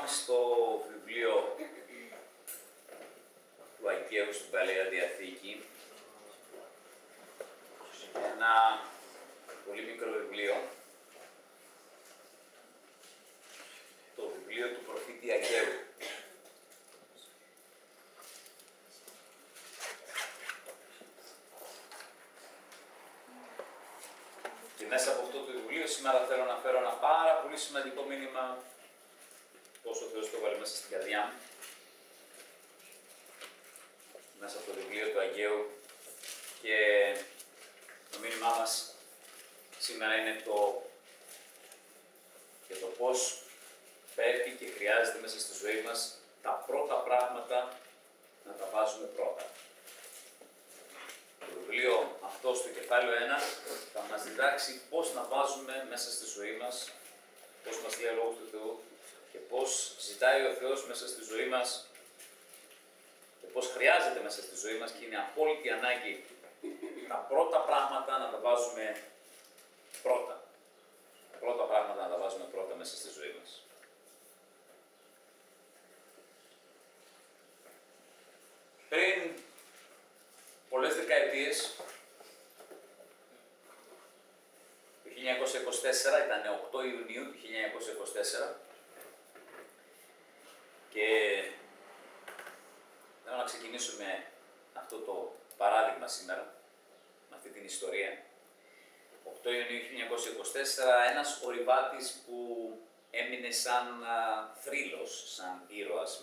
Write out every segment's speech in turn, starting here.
πάμε στο βιβλίο του Αγγαίου στην Παλαιά Διαθήκη. Ένα πολύ μικρό βιβλίο. Το βιβλίο του προφήτη Αγγαίου. Και μέσα από αυτό το βιβλίο σήμερα θέλω να φέρω ένα πάρα πολύ σημαντικό μήνυμα, όσο ο Θεός το βάλει μέσα στην καρδιά μου. Μέσα από το βιβλίο του Αγγαίου, και το μήνυμά μας σήμερα είναι για το πώς πρέπει και χρειάζεται μέσα στη ζωή μας τα πρώτα πράγματα να τα βάζουμε πρώτα. Το βιβλίο αυτό στο κεφάλαιο 1 θα μας διδάξει πώς να βάζουμε μέσα στη ζωή μας, πώς μας λέει ο Λόγος του Θεού και πώς ζητάει ο Θεός μέσα στη ζωή μας και πώς χρειάζεται μέσα στη ζωή μας, και είναι απόλυτη ανάγκη τα πρώτα πράγματα να τα βάζουμε πρώτα. Τα πρώτα πράγματα να τα βάζουμε πρώτα μέσα στη ζωή μας. Πριν πολλές δεκαετίες, το 1924, ήταν 8 Ιουνίου του 1924, και θέλω να ξεκινήσουμε αυτό το παράδειγμα σήμερα, με αυτή την ιστορία. 8 Ιουνίου 1924, ένας ορειβάτης που έμεινε σαν θρύλος, σαν ήρωας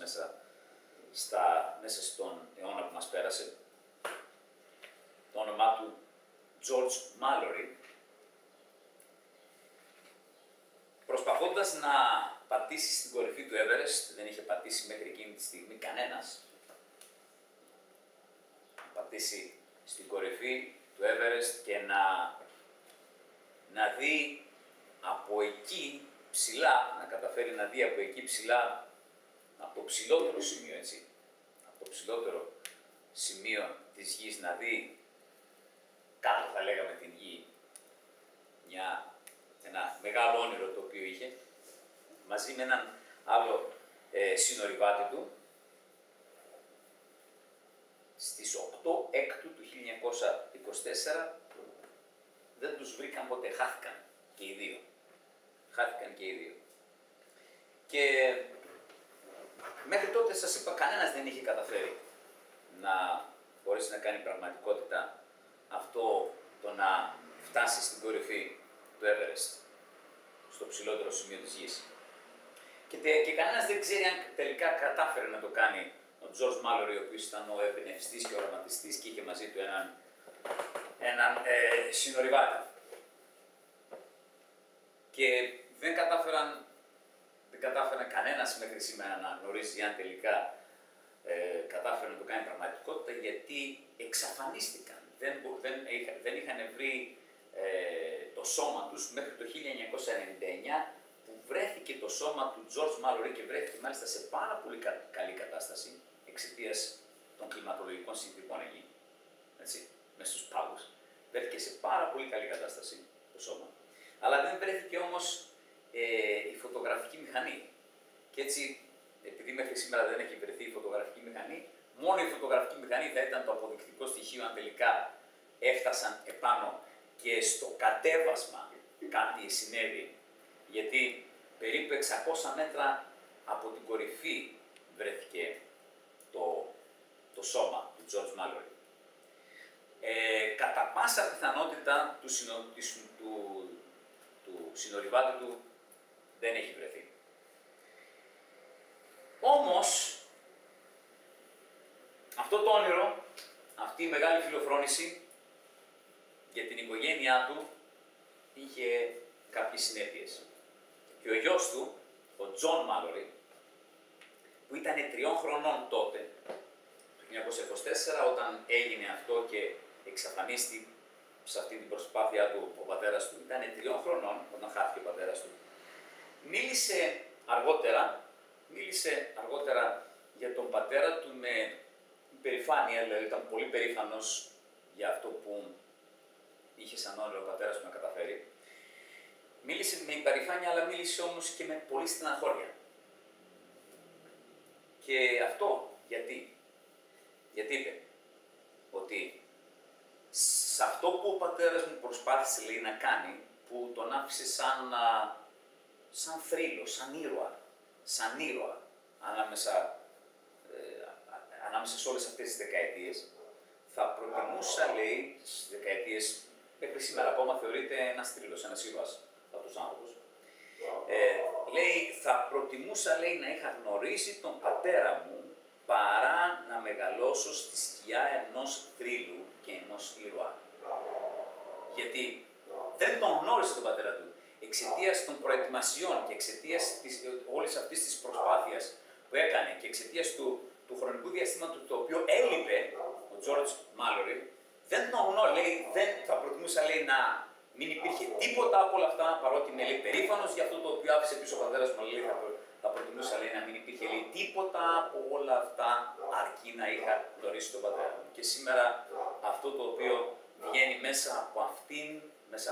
μέσα στον αιώνα που μας πέρασε. Το όνομά του George Mallory, προσπαθώντας να πατήσει στην κορυφή του Everest, δεν είχε πατήσει μέχρι εκείνη τη στιγμή κανένας, να πατήσει στην κορυφή του Everest και να δει από εκεί ψηλά, να καταφέρει να δει από εκεί ψηλά, από το ψηλότερο σημείο, έτσι, από το ψηλότερο σημείο της γης, να δει κάτω, θα λέγαμε, την γη, ένα μεγάλο όνειρο το οποίο είχε, μαζί με έναν άλλο συνορειβάτη του, στις 8 Έκτου του 1924 δεν τους βρήκαν ποτέ, χάθηκαν και οι δύο. Χάθηκαν και οι δύο. Και μέχρι τότε, σας είπα, κανένας δεν είχε καταφέρει να μπορέσει να κάνει πραγματικότητα αυτό, το να φτάσει στην κορυφή του Everest, στο ψηλότερο σημείο της γης. Και κανένας δεν ξέρει αν τελικά κατάφερε να το κάνει ο George Mallory, ο οποίος ήταν ο εμπνευστής και οραματιστής και είχε μαζί του έναν συνορειβάτη. Και δεν κατάφεραν κανένας μέχρι σήμερα να γνωρίζει αν τελικά κατάφερε να το κάνει πραγματικότητα, γιατί εξαφανίστηκαν. Δεν είχαν βρει το σώμα τους μέχρι το 1999, που βρέθηκε το σώμα του George Mallory, και βρέθηκε μάλιστα σε πάρα πολύ καλή κατάσταση εξαιτίας των κλιματολογικών συνθήκων εκεί, έτσι, μέσα στους πάγους. Βρέθηκε σε πάρα πολύ καλή κατάσταση το σώμα. Αλλά δεν βρέθηκε όμως η φωτογραφική μηχανή. Και έτσι, επειδή μέχρι σήμερα δεν έχει βρεθεί η φωτογραφική μηχανή, μόνο η φωτογραφική μηχανή θα ήταν το αποδεικτικό στοιχείο αν τελικά έφτασαν επάνω. Και στο κατέβασμα κάτι συνέβη, γιατί περίπου 600 μέτρα από την κορυφή βρέθηκε το σώμα του George Mallory. Κατά πάσα πιθανότητα του συνορειβάτη του δεν έχει βρεθεί. Όμως, αυτό το όνειρο, αυτή η μεγάλη φιλοφρόνηση για την οικογένειά του είχε κάποιες συνέπειες. Και ο γιος του, ο John Mallory, που ήταν 3 χρονών τότε, το 1924, όταν έγινε αυτό και εξαφανίστη σε αυτή την προσπάθειά του ο πατέρας του, ήταν 3 χρονών όταν χάθηκε ο πατέρας του, μίλησε αργότερα για τον πατέρα του με υπερηφάνεια, δηλαδή ήταν πολύ περήφανος για αυτό που είχε σαν όνειρο ο πατέρας του να καταφέρει. Μίλησε με υπερηφάνεια, αλλά μίλησε όμως και με πολύ στεναχώρια. Και αυτό γιατί. Γιατί είπε ότι σε αυτό που ο πατέρας μου προσπάθησε, λέει, να κάνει, που τον άφησε σαν θρύλο, σαν ήρωα ανάμεσα σε όλες αυτές τις δεκαετίες, θα προτιμούσα, λέει, στις δεκαετίες μέχρι σήμερα ακόμα θεωρείται ένας θρύλος, ένας ήρωας από τους άνθρωπους. Λέει, θα προτιμούσα, λέει, να είχα γνωρίσει τον πατέρα μου παρά να μεγαλώσω στη σκιά ενός θρύλου και ενός ήρωα. Γιατί δεν τον γνώρισε τον πατέρα του. Εξαιτίας των προετοιμασιών και εξαιτίας όλης αυτής της προσπάθειας που έκανε και εξαιτίας του χρονικού διαστήματος το οποίο έλειπε ο Τζόρτζ Μάλορι, δεν τον γνώρισε, δεν θα προτιμούσα, λέει, να μην υπήρχε τίποτα από όλα αυτά, παρότι είμαι, λέει, περήφανος για αυτό το οποίο άφησε πίσω ο πατέρας μου, λέει, θα προτιμούσα, λέει, να μην υπήρχε, λέει, τίποτα από όλα αυτά, αρκεί να είχα γνωρίσει τον πατέρα μου. Και σήμερα αυτό το οποίο βγαίνει μέσα από αυτήν, μέσα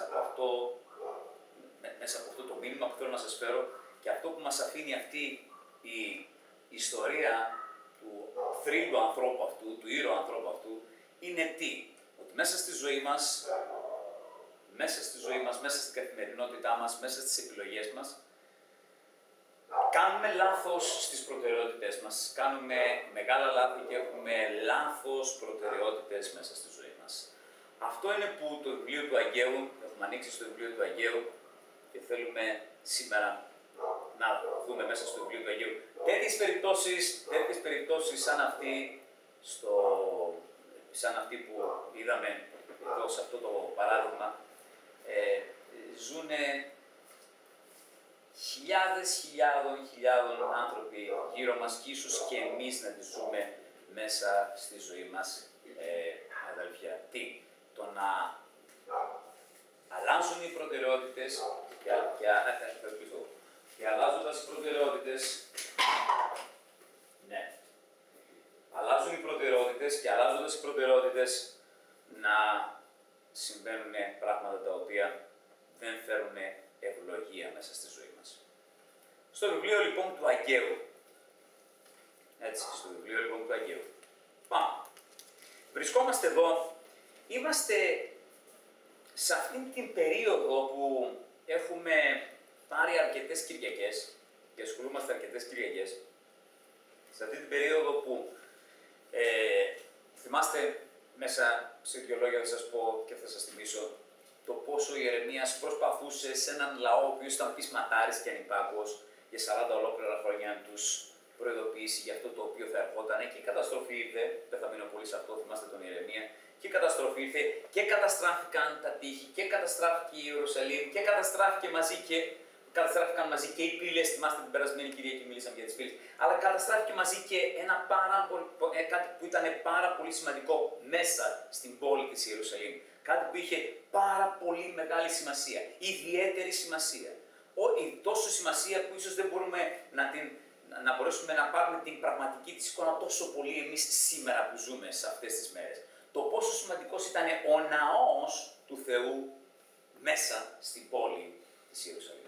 από αυτό το μήνυμα που θέλω να σας φέρω και αυτό που μας αφήνει αυτή η ιστορία του θρύλου ανθρώπου αυτού, του ήρωα ανθρώπου αυτού, είναι τι? Ότι μέσα στη ζωή μας, μέσα στην καθημερινότητά μας, μέσα στις επιλογές μας, κάνουμε λάθος στις προτεραιότητες μας. Κάνουμε μεγάλα λάθη και έχουμε λάθος προτεραιότητες μέσα στη ζωή μας. Αυτό είναι που το βιβλίο του Αγγαίου, έχουμε ανοίξει στο βιβλίο του Αγγαίου και θέλουμε σήμερα να δούμε μέσα στο βιβλίο του Αγγαίου τέτοιες περιπτώσεις σαν αυτή που είδαμε εδώ σε αυτό το παράδειγμα, ζουνε χιλιάδων άνθρωποι γύρω μας και ίσως και εμείς να τις ζούμε μέσα στη ζωή μας, αδελφιά. Τι? Το να αλλάζουν οι προτεραιότητες και αλλάζοντας οι προτεραιότητες, ναι, αλλάζουν οι προτεραιότητες και αλλάζοντας οι προτεραιότητες να συμβαίνουν πράγματα τα οποία δεν φέρουν ευλογία μέσα στη ζωή μας. Στο βιβλίο λοιπόν του Αγγαίου, στο βιβλίο λοιπόν του Αγγαίου, πάμε. Βρισκόμαστε εδώ, είμαστε σε αυτήν την περίοδο που έχουμε πάρει αρκετές Κυριακές και ασχολούμαστε αρκετές Κυριακές, σε αυτή την περίοδο που θυμάστε μέσα σε δύο λόγια θα σας πω και θα σας θυμίσω το πόσο ο Ιερεμίας προσπαθούσε σε έναν λαό ο οποίος ήταν πεισματάρης και ανυπάκουος για 40 ολόκληρα χρόνια να τους προειδοποιήσει για αυτό το οποίο θα ερχόταν και η καταστροφή ήρθε, δεν θα μείνω πολύ σε αυτό, θυμάστε τον Ιερεμία, και η καταστροφή ήρθε και καταστράφηκαν τα τείχη και καταστράφηκε η Ιερουσαλήμ και καταστράφηκαν μαζί και οι πύλες, θυμάστε την περασμένη Κυριακή μίλησαμε για τις πύλες, αλλά καταστράφηκε μαζί και κάτι που ήταν πάρα πολύ σημαντικό μέσα στην πόλη της Ιερουσαλήμ. Κάτι που είχε πάρα πολύ μεγάλη σημασία, ιδιαίτερη σημασία. Τόσο σημασία που ίσως δεν μπορούμε να μπορέσουμε να πάρουμε την πραγματική της εικόνα τόσο πολύ εμείς σήμερα που ζούμε σε αυτές τις μέρες. Το πόσο σημαντικός ήταν ο ναός του Θεού μέσα στην πόλη της Ιερουσαλήμ.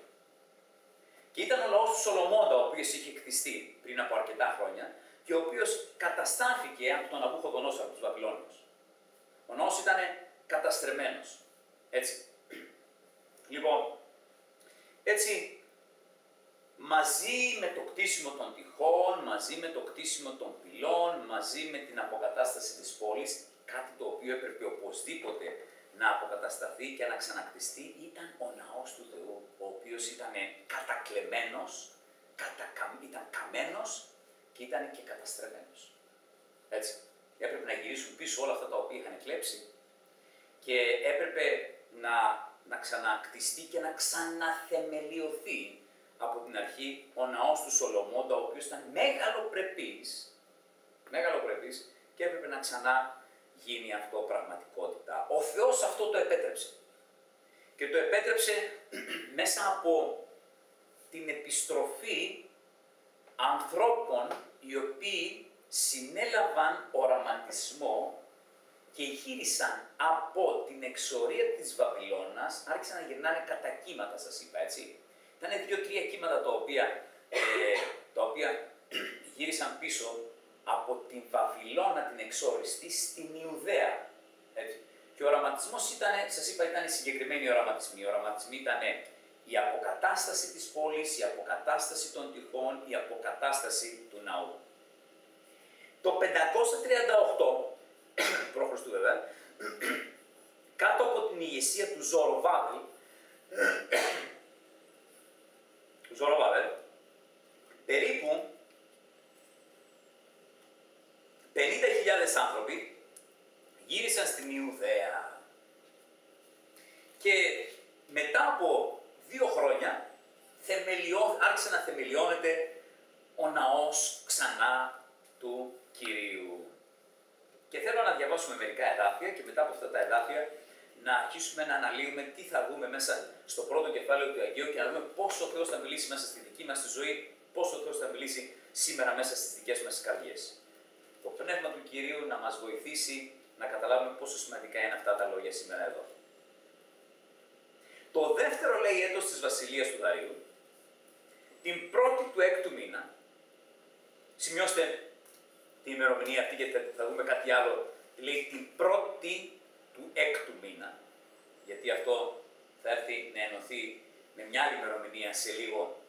Και ήταν ο λαός του Σολομώντα, ο οποίος είχε κτιστεί πριν από αρκετά χρόνια και ο οποίος καταστράφηκε από τον Ναβούχοδονόσορα, από τους Βαβυλώνιους. Ο ναός ήταν καταστρεμμένος. Έτσι. Λοιπόν, έτσι, μαζί με το κτίσιμο των τειχών, μαζί με το κτίσιμο των πυλών, μαζί με την αποκατάσταση της πόλης, κάτι το οποίο έπρεπε οπωσδήποτε να αποκατασταθεί και να ξανακτιστεί, ήταν ο ναός του Θεού, ο οποίος ήταν κατακλεμμένος, ήταν καμένος και ήταν και καταστρεμμένος. Έτσι. Έπρεπε να γυρίσουν πίσω όλα αυτά τα οποία είχαν κλέψει και έπρεπε να ξανακτιστεί και να ξαναθεμελιωθεί από την αρχή ο ναός του Σολομώντα, ο οποίος ήταν μεγαλοπρεπής και έπρεπε να ξανά γίνει αυτό πραγματικότητα. Ο Θεός αυτό το επέτρεψε. Και το επέτρεψε μέσα από την επιστροφή ανθρώπων οι οποίοι συνέλαβαν οραματισμό και γύρισαν από την εξορία της Βαβυλώνας, άρχισαν να γυρνάνε κατά κύματα, σας είπα, έτσι. Ήταν 2-3 κύματα τα οποία γύρισαν πίσω από την Βαβυλώνα την εξόριστη στην Ιουδαία. Έτσι. Και ο οραματισμός ήταν, σας είπα, ήταν συγκεκριμένοι οραματισμοί. Οι οραματισμοί ήταν η αποκατάσταση της πόλης, η αποκατάσταση των τυχών, η αποκατάσταση του ναού. Το 538, π.Χ. βέβαια, κάτω από την ηγεσία του Ζοροβάβελ, περίπου 50.000 άνθρωποι γύρισαν στην Ιουδαία. Και μετά από 2 χρόνια άρχισε να θεμελιώνεται ο ναός ξανά του Κυρίου. Και θέλω να διαβάσουμε μερικά εδάφια και μετά από αυτά τα εδάφια να αρχίσουμε να αναλύουμε τι θα δούμε μέσα στο πρώτο κεφάλαιο του Αγίου και να δούμε πώς ο Θεός θα μιλήσει μέσα στη δική μας τη ζωή, πώς ο Θεός θα μιλήσει σήμερα μέσα στις δικές μας καρδιές. Το Πνεύμα του Κυρίου να μας βοηθήσει να καταλάβουμε πόσο σημαντικά είναι αυτά τα λόγια σήμερα εδώ. Το δεύτερο, λέει, έτος της βασιλείας του Δαρίου, την 1η του 6ου μήνα, σημειώστε την ημερομηνία αυτή και θα δούμε κάτι άλλο, λέει την 1η του 6ου μήνα, γιατί αυτό θα έρθει να ενωθεί με μια άλλη ημερομηνία σε λίγο,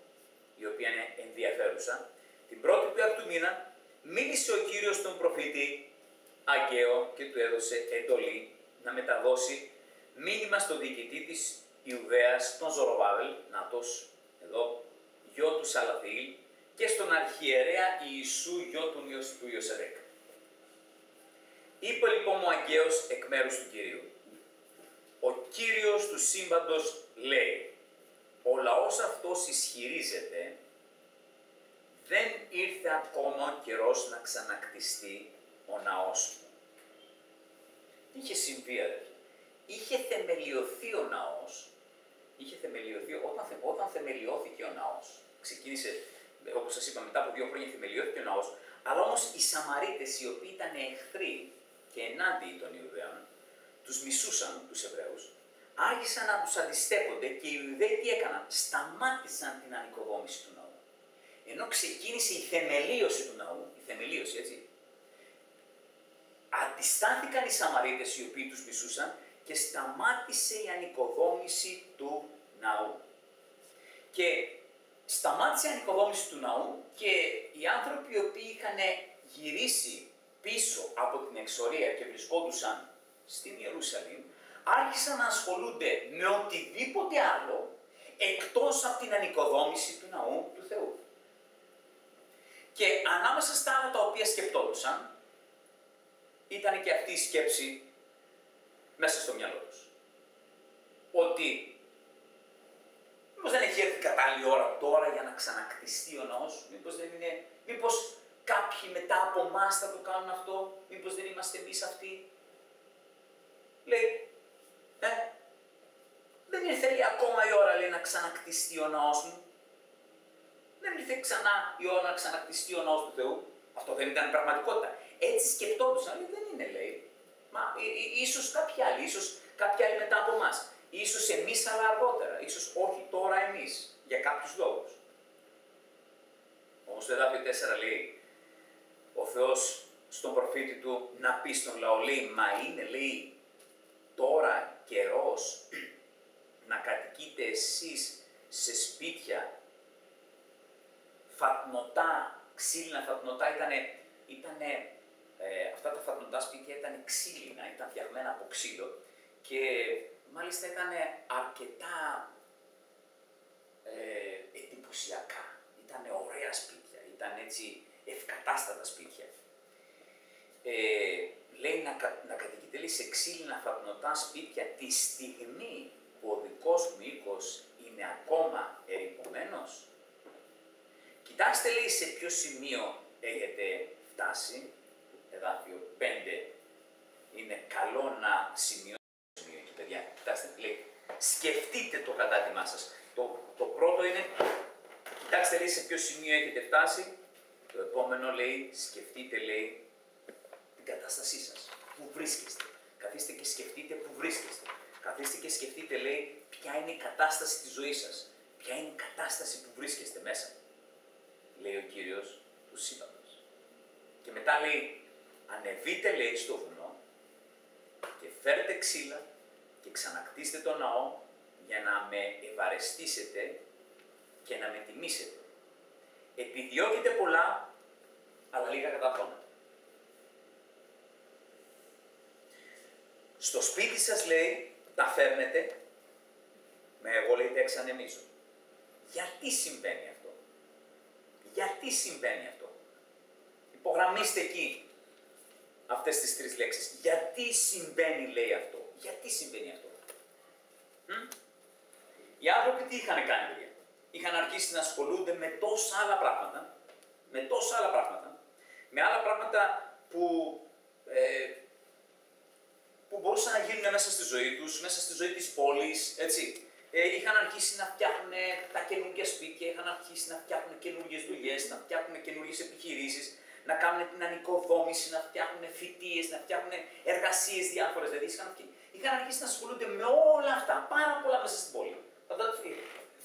η οποία είναι ενδιαφέρουσα. Την 1η του 6ου μήνα μίλησε ο Κύριος στον προφήτη Αγκαίο και του έδωσε εντολή να μεταδώσει μήνυμα στον διοικητή της Ιουδαίας, τον Ζοροβάβελ, νάτος, εδώ, γιο του Σαλαθήλ, και στον αρχιερέα Ιησού, γιο του Ιωσεδέκ. Είπε λοιπόν ο Αγκαίος εκ μέρους του Κυρίου: ο Κύριος του σύμπαντος λέει, ο λαός αυτός ισχυρίζεται, δεν ήρθε ακόμα ο καιρός να ξανακτιστεί ο ναός μου. Τι είχε συμβεί, αδελφοί? Είχε θεμελιωθεί ο ναός, όταν θεμελιώθηκε ο ναός, ξεκίνησε, όπως σας είπα, μετά από 2 χρόνια θεμελιώθηκε ο ναός, αλλά όμως οι Σαμαρίτες, οι οποίοι ήταν εχθροί και ενάντιοι των Ιουδαίων, τους μισούσαν, τους Εβραίους, άρχισαν να τους αντιστέκονται και οι Ιουδαίοι τι έκαναν? Σταμάτησαν την ανοικοδόμηση του ναού. Ενώ ξεκίνησε η θεμελίωση του ναού, έτσι, αντιστάθηκαν οι Σαμαρίτες, οι οποίοι τους μισούσαν, και σταμάτησε η ανοικοδόμηση του ναού. Και σταμάτησε η ανοικοδόμηση του ναού και οι άνθρωποι οι οποίοι είχαν γυρίσει πίσω από την εξορία και βρισκόντουσαν στην Ιερουσαλήμ, άρχισαν να ασχολούνται με οτιδήποτε άλλο εκτός από την ανοικοδόμηση του ναού του Θεού. Και ανάμεσα στα άλλα τα οποία σκεπτόντουσαν, ήταν και αυτή η σκέψη μέσα στο μυαλό τους. Ότι μήπως δεν έχει έρθει κατάλληλη ώρα τώρα για να ξανακτιστεί ο ναός, μήπως κάποιοι μετά από εμάς θα το κάνουν αυτό, μήπως δεν είμαστε εμείς αυτοί. Λέει, δεν ήρθε, λέει, ακόμα η ώρα, λέει, να ξανακτιστεί ο ναός μου. Δεν ήρθε ξανά η ώρα να ξανακτιστεί ο ναός του Θεού. Αυτό δεν ήταν πραγματικότητα. Έτσι σκεπτόντουσαν, λέει, δεν είναι, λέει. Μα ίσως κάποιοι άλλοι μετά από εμάς. Ίσως εμείς, αλλά αργότερα. Ίσως όχι τώρα εμείς, για κάποιους λόγους. Όμως το εδάφιο 4 λέει, ο Θεός στον προφήτη του να πει στον λαό, λέει, μα είναι, λέει, τώρα καιρός να κατοικείτε εσείς σε σπίτια φατνωτά, ξύλινα φατνωτά, αυτά τα φατνωτά σπίτια ήταν ξύλινα, ήταν φτιαγμένα από ξύλο και μάλιστα ήταν αρκετά εντυπωσιακά. Ήταν ωραία σπίτια, ήταν έτσι ευκατάστατα σπίτια. Λέει να κατοικείτε, λέει, σε ξύλινα φατνωτά σπίτια τη στιγμή που ο δικός μου οίκος είναι ακόμα ερειπωμένος. Κοιτάξτε, λέει, σε ποιο σημείο έχετε φτάσει. Εδάφιο 5 είναι καλό να σημειώσετε το σημείο εκεί, παιδιά. Κοιτάξτε, λέει, σκεφτείτε το κατάτιμά σας. Το πρώτο είναι, κοιτάξτε, λέει, σε ποιο σημείο έχετε φτάσει. Το επόμενο, λέει, σκεφτείτε, λέει, την κατάστασή σας. Πού βρίσκεστε. Καθίστε και σκεφτείτε πού βρίσκεστε. Καθίστε και σκεφτείτε, λέει, ποια είναι η κατάσταση της ζωής σας. Ποια είναι η κατάσταση που βρίσκεστε μέσα. Λέει ο Κύριος του σύμπαντος. Και μετά λέει, ανεβείτε λέει στο βουνό και φέρτε ξύλα και ξανακτήστε το ναό για να με ευαρεστήσετε και να με τιμήσετε. Επιδιώκετε πολλά, αλλά λίγα καταφθόνετε. Στο σπίτι σας λέει, τα φέρνετε, εγώ λέει τα εξανεμίζω. Γιατί συμβαίνει αυτό? Γιατί συμβαίνει αυτό? Υπογραμμίστε εκεί αυτές τις τρεις λέξεις. Γιατί συμβαίνει λέει αυτό? Γιατί συμβαίνει αυτό? Οι άνθρωποι τι είχαν κάνει, παιδιά? Είχαν αρχίσει να ασχολούνται με τόσα άλλα πράγματα, με άλλα πράγματα που μπορούσαν να γίνουν μέσα στη ζωή τους, μέσα στη ζωή της πόλης, έτσι. Είχαν αρχίσει να φτιάχνουν τα καινούργια σπίτια, είχαν αρχίσει να φτιάχνουν καινούργιες δουλειές, να φτιάχνουν καινούργιες επιχειρήσεις, να κάνουν την ανοικοδόμηση, να φτιάχνουν φοιτίες, να φτιάχνουν εργασίες διάφορες. Δηλαδή είχαν αρχίσει να ασχολούνται με όλα αυτά, πάρα πολλά μέσα στην πόλη.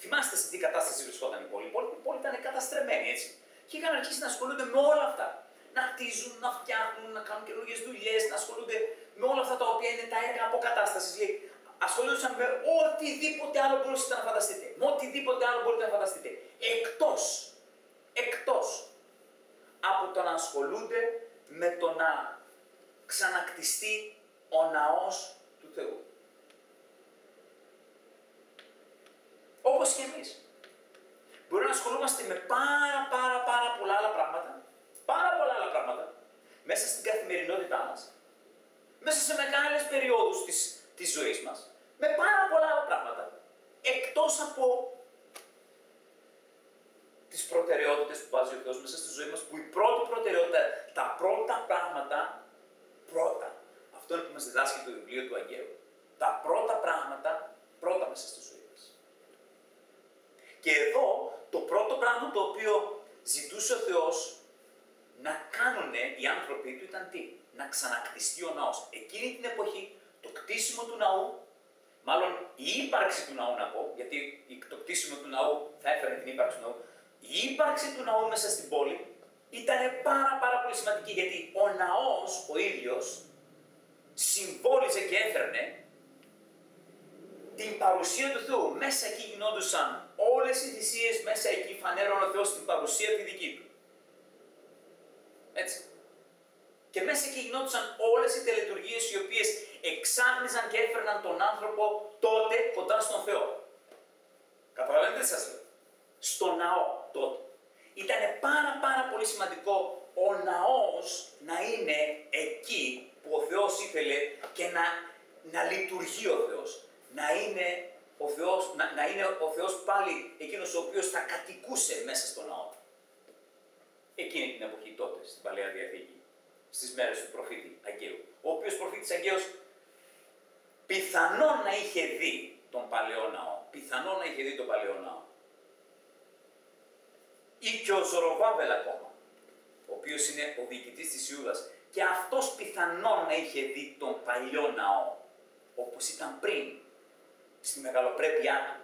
Θυμάστε σε τι κατάσταση βρισκόταν η πόλη? Η πόλη ήταν καταστρεμμένη, έτσι. Και είχαν αρχίσει να ασχολούνται με όλα αυτά. Να χτίζουν, να φτιάχνουν, να κάνουν καινούργιες δουλειές, να ασχολούνται με όλα αυτά τα οποία είναι τα έργα αποκατάστασης. Ασχολούνταν με οτιδήποτε άλλο μπορούσατε να φανταστείτε. Με οτιδήποτε άλλο μπορείτε να φανταστείτε. Εκτός από το να ασχολούνται με το να ξανακτιστεί ο ναός του Θεού. Όπως και εμείς. Μπορεί να ασχολούμαστε με πάρα πολλά άλλα πράγματα, μέσα στην καθημερινότητά μας, μέσα σε μεγάλες περιόδους της ζωής μας, με πάρα πολλά άλλα πράγματα, εκτός από τις προτεραιότητες που βάζει ο Θεός μέσα στη ζωή μας, που η πρώτη προτεραιότητα, τα πρώτα πράγματα, αυτό είναι που μας διδάσκει το βιβλίο του Αγγαίου, τα πρώτα πράγματα, μέσα στη ζωή μας. Και εδώ, το πρώτο πράγμα το οποίο ζητούσε ο Θεός να κάνουν οι άνθρωποι του ήταν τι? Να ξανακτιστεί ο ναός. Εκείνη την εποχή, το κτίσιμο του ναού, μάλλον η ύπαρξη του ναού να πω, γιατί το κτίσιμο του ναού θα έφερε την ύπαρξη του ναού, η ύπαρξη του ναού μέσα στην πόλη ήταν πάρα πολύ σημαντική, γιατί ο ναός ο ίδιος συμβόλιζε και έφερνε την παρουσία του Θεού. Μέσα εκεί γινόντουσαν όλες οι θυσίες, μέσα εκεί φανέρωνε ο Θεός την παρουσία τη δική του. Έτσι. Και μέσα εκεί γινόντουσαν όλες οι τελετουργίες οι οποίες εξάγνιζαν και έφερναν τον άνθρωπο τότε κοντά στον Θεό. Καταλαβαίνετε τι σας λέω? Στο ναό τότε. Ήταν πάρα πολύ σημαντικό ο ναός να είναι εκεί που ο Θεός ήθελε και να λειτουργεί ο Θεός. Να είναι ο Θεός πάλι εκείνος ο οποίος θα κατοικούσε μέσα στο ναό. Εκείνη την εποχή τότε, στην Παλαιά Διαθήκη, στις μέρες του προφήτη Αγγαίου. Ο οποίος προφήτης Αγγαίος πιθανόν να είχε δει τον Παλαιό Ναό. Ή και ο Ζοροβάβελ ακόμα, ο οποίος είναι ο διοικητής της Ιούδας. Και αυτός πιθανόν να είχε δει τον Παλαιό Ναό, όπως ήταν πριν, στη μεγαλοπρέπειά του.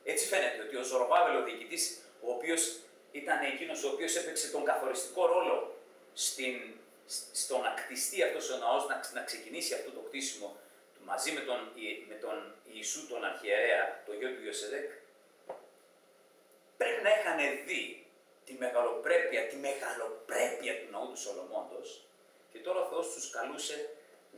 Έτσι φαίνεται ότι ο Ζοροβάβελ, ο διοικητής, ο οποίος ήταν εκείνος ο οποίος έπαιξε τον καθοριστικό ρόλο στο να κτιστεί αυτός ο ναός, να ξεκινήσει αυτό το κτίσιμο μαζί με τον Ιησού τον Αρχιερέα, το γιο του Ιωσεδέκ, πρέπει να είχαν δει τη μεγαλοπρέπεια του ναού του Σολομώντος και τώρα ο Θεός τους καλούσε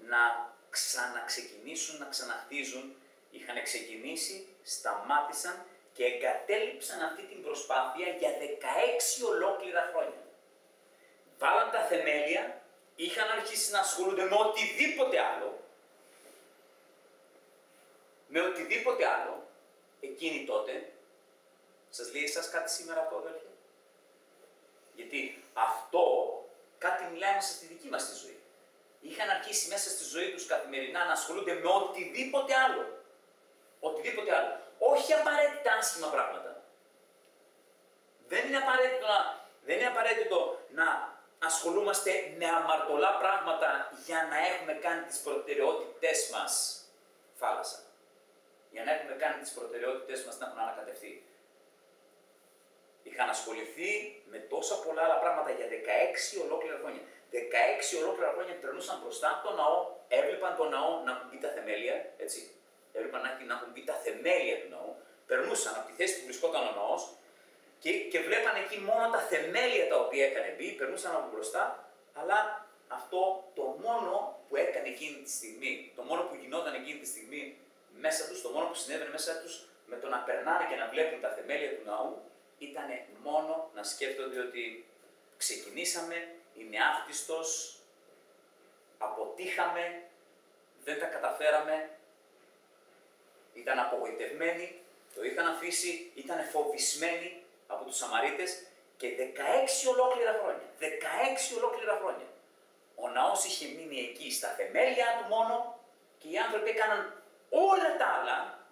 να ξαναξεκινήσουν, να ξαναχτίζουν. Είχαν ξεκινήσει, σταμάτησαν και εγκατέλειψαν αυτή την προσπάθεια για 16 ολόκληρα χρόνια. Βάλαν τα θεμέλια, είχαν αρχίσει να ασχολούνται με οτιδήποτε άλλο, εκείνοι τότε. Σας λέει εσάς κάτι σήμερα αυτό, αδέρφια? Γιατί αυτό κάτι μιλάει μέσα στη δική μας τη ζωή. Είχαν αρχίσει μέσα στη ζωή τους καθημερινά να ασχολούνται με οτιδήποτε άλλο. Όχι απαραίτητα άσχημα πράγματα. Δεν είναι απαραίτητο να ασχολούμαστε με αμαρτωλά πράγματα για να έχουμε κάνει τις προτεραιότητές μας για να έχουμε κάνει τις προτεραιότητές μας να έχουν ανακατευθεί. Είχαν ασχοληθεί με τόσα πολλά άλλα πράγματα για 16 ολόκληρα χρόνια. 16 ολόκληρα χρόνια περνούσαν μπροστά το ναό, έβλεπαν το ναό να έχουν μπει τα θεμέλια, έτσι. Έβλεπαν να έχουν μπει τα θεμέλια του ναού, περνούσαν από τη θέση που βρισκόταν ο ναός και βλέπαν εκεί μόνο τα θεμέλια τα οποία έκανε μπει, περνούσαν από μπροστά, αλλά αυτό το μόνο που έκανε εκείνη τη στιγμή, το μόνο που γινόταν εκείνη τη στιγμή μέσα τους, το μόνο που συνέβαινε μέσα τους με το να περνάνε και να βλέπουν τα θεμέλια του ναού, ήταν μόνο να σκέφτονται ότι ξεκινήσαμε, είναι άφτιστος, αποτύχαμε, δεν τα καταφέραμε, ήταν απογοητευμένοι, το είχαν αφήσει, ήταν φοβισμένοι από τους Σαμαρίτες και 16 ολόκληρα χρόνια, 16 ολόκληρα χρόνια. Ο ναός είχε μείνει εκεί στα θεμέλια του μόνο και οι άνθρωποι έκαναν όλα τα άλλα.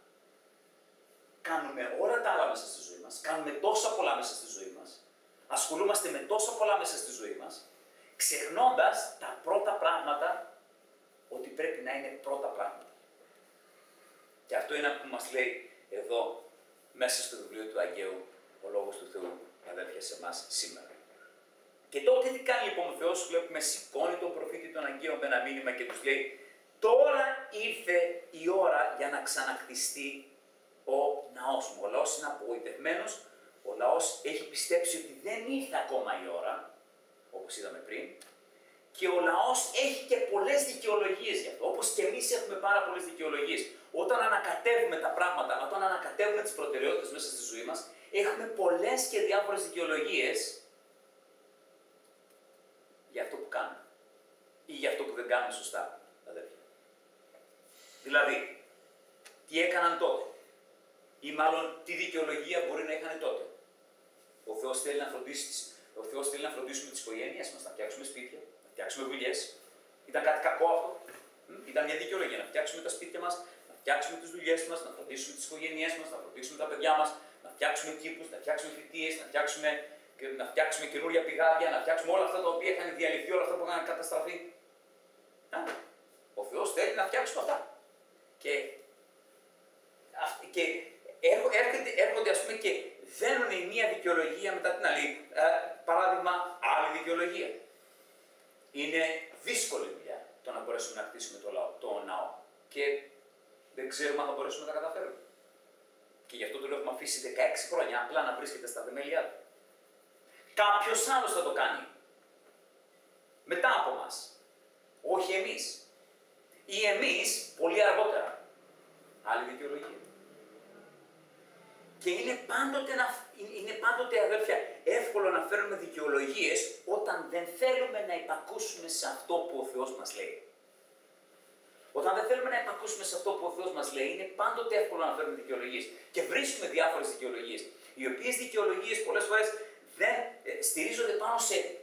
Κάνουμε όλα τα άλλα μέσα στη ζωή μας, κάνουμε τόσα πολλά μέσα στη ζωή μας, ασχολούμαστε με τόσα πολλά μέσα στη ζωή μας, ξεχνώντας τα πρώτα πράγματα, ότι πρέπει να είναι πρώτα πράγματα. Και αυτό είναι που μας λέει εδώ, μέσα στο βιβλίο του Αγίου, ο Λόγος του Θεού, αδέρφια, σε εμάς σήμερα. Και τότε τι κάνει λοιπόν ο Θεός, βλέπουμε σηκώνει τον προφήτη των Αγίων με ένα μήνυμα και τους λέει, τώρα ήρθε η ώρα για να ξαναχτιστεί ο ναός μου. Ο λαός είναι απογοητευμένος, ο λαός έχει πιστέψει ότι δεν ήρθε ακόμα η ώρα, όπως είδαμε πριν, και ο λαός έχει και πολλές δικαιολογίες γι' αυτό, όπως και εμείς έχουμε πάρα πολλές δικαιολογίες. Όταν ανακατεύουμε τα πράγματα, όταν ανακατεύουμε τις προτεραιότητες μέσα στη ζωή μας, έχουμε πολλές και διάφορες δικαιολογίες για αυτό που κάνουμε ή για αυτό που δεν κάνουμε σωστά, αδέρφια. Δηλαδή, τι έκαναν τότε ή μάλλον τι δικαιολογία μπορεί να είχαν τότε. Ο Θεός θέλει να φροντίσουμε τις οικογένειές μας, να φτιάξουμε σπίτια, να φτιάξουμε δουλειές. Ήταν κάτι κακό αυτό. Ήταν μια δικαιολογία να φτιάξουμε τα σπίτια μας, να φτιάξουμε τις δουλειές μας, να φροντίσουμε τις οικογένειές μας, να φροντίσουμε τα παιδιά μας, να φτιάξουμε κήπους, να φτιάξουμε φοιτίες, να φτιάξουμε καινούργια πηγάδια, να φτιάξουμε όλα αυτά τα οποία είχαν διαλυθεί, όλα αυτά που είχαν καταστραφεί. Ο Θεός θέλει να φτιάξουμε αυτά. Και έρχονται ας πούμε και δένουν η μία δικαιολογία μετά την άλλη. Παράδειγμα, άλλη δικαιολογία. Είναι δύσκολη δουλειά το να μπορέσουμε να χτίσουμε το ναό. Και δεν ξέρουμε αν θα μπορέσουμε να τα καταφέρουμε. Και γι' αυτό το έχουμε αφήσει 16 χρόνια απλά να βρίσκεται στα θεμέλια του. Κάποιος άλλος θα το κάνει. Μετά από μας. Όχι εμείς. Ή εμείς πολύ αργότερα. Άλλη δικαιολογία. Και είναι πάντοτε, αδέρφια, εύκολο να φέρουμε δικαιολογίες όταν δεν θέλουμε να υπακούσουμε σε αυτό που ο Θεός μας λέει. Όταν δεν θέλουμε να υπακούσουμε σε αυτό που ο Θεός μας λέει, είναι πάντοτε εύκολο να φέρουμε δικαιολογίες. Και βρίσκουμε διάφορες δικαιολογίες. Οι οποίες δικαιολογίες πολλές φορές δεν στηρίζονται πάνω σε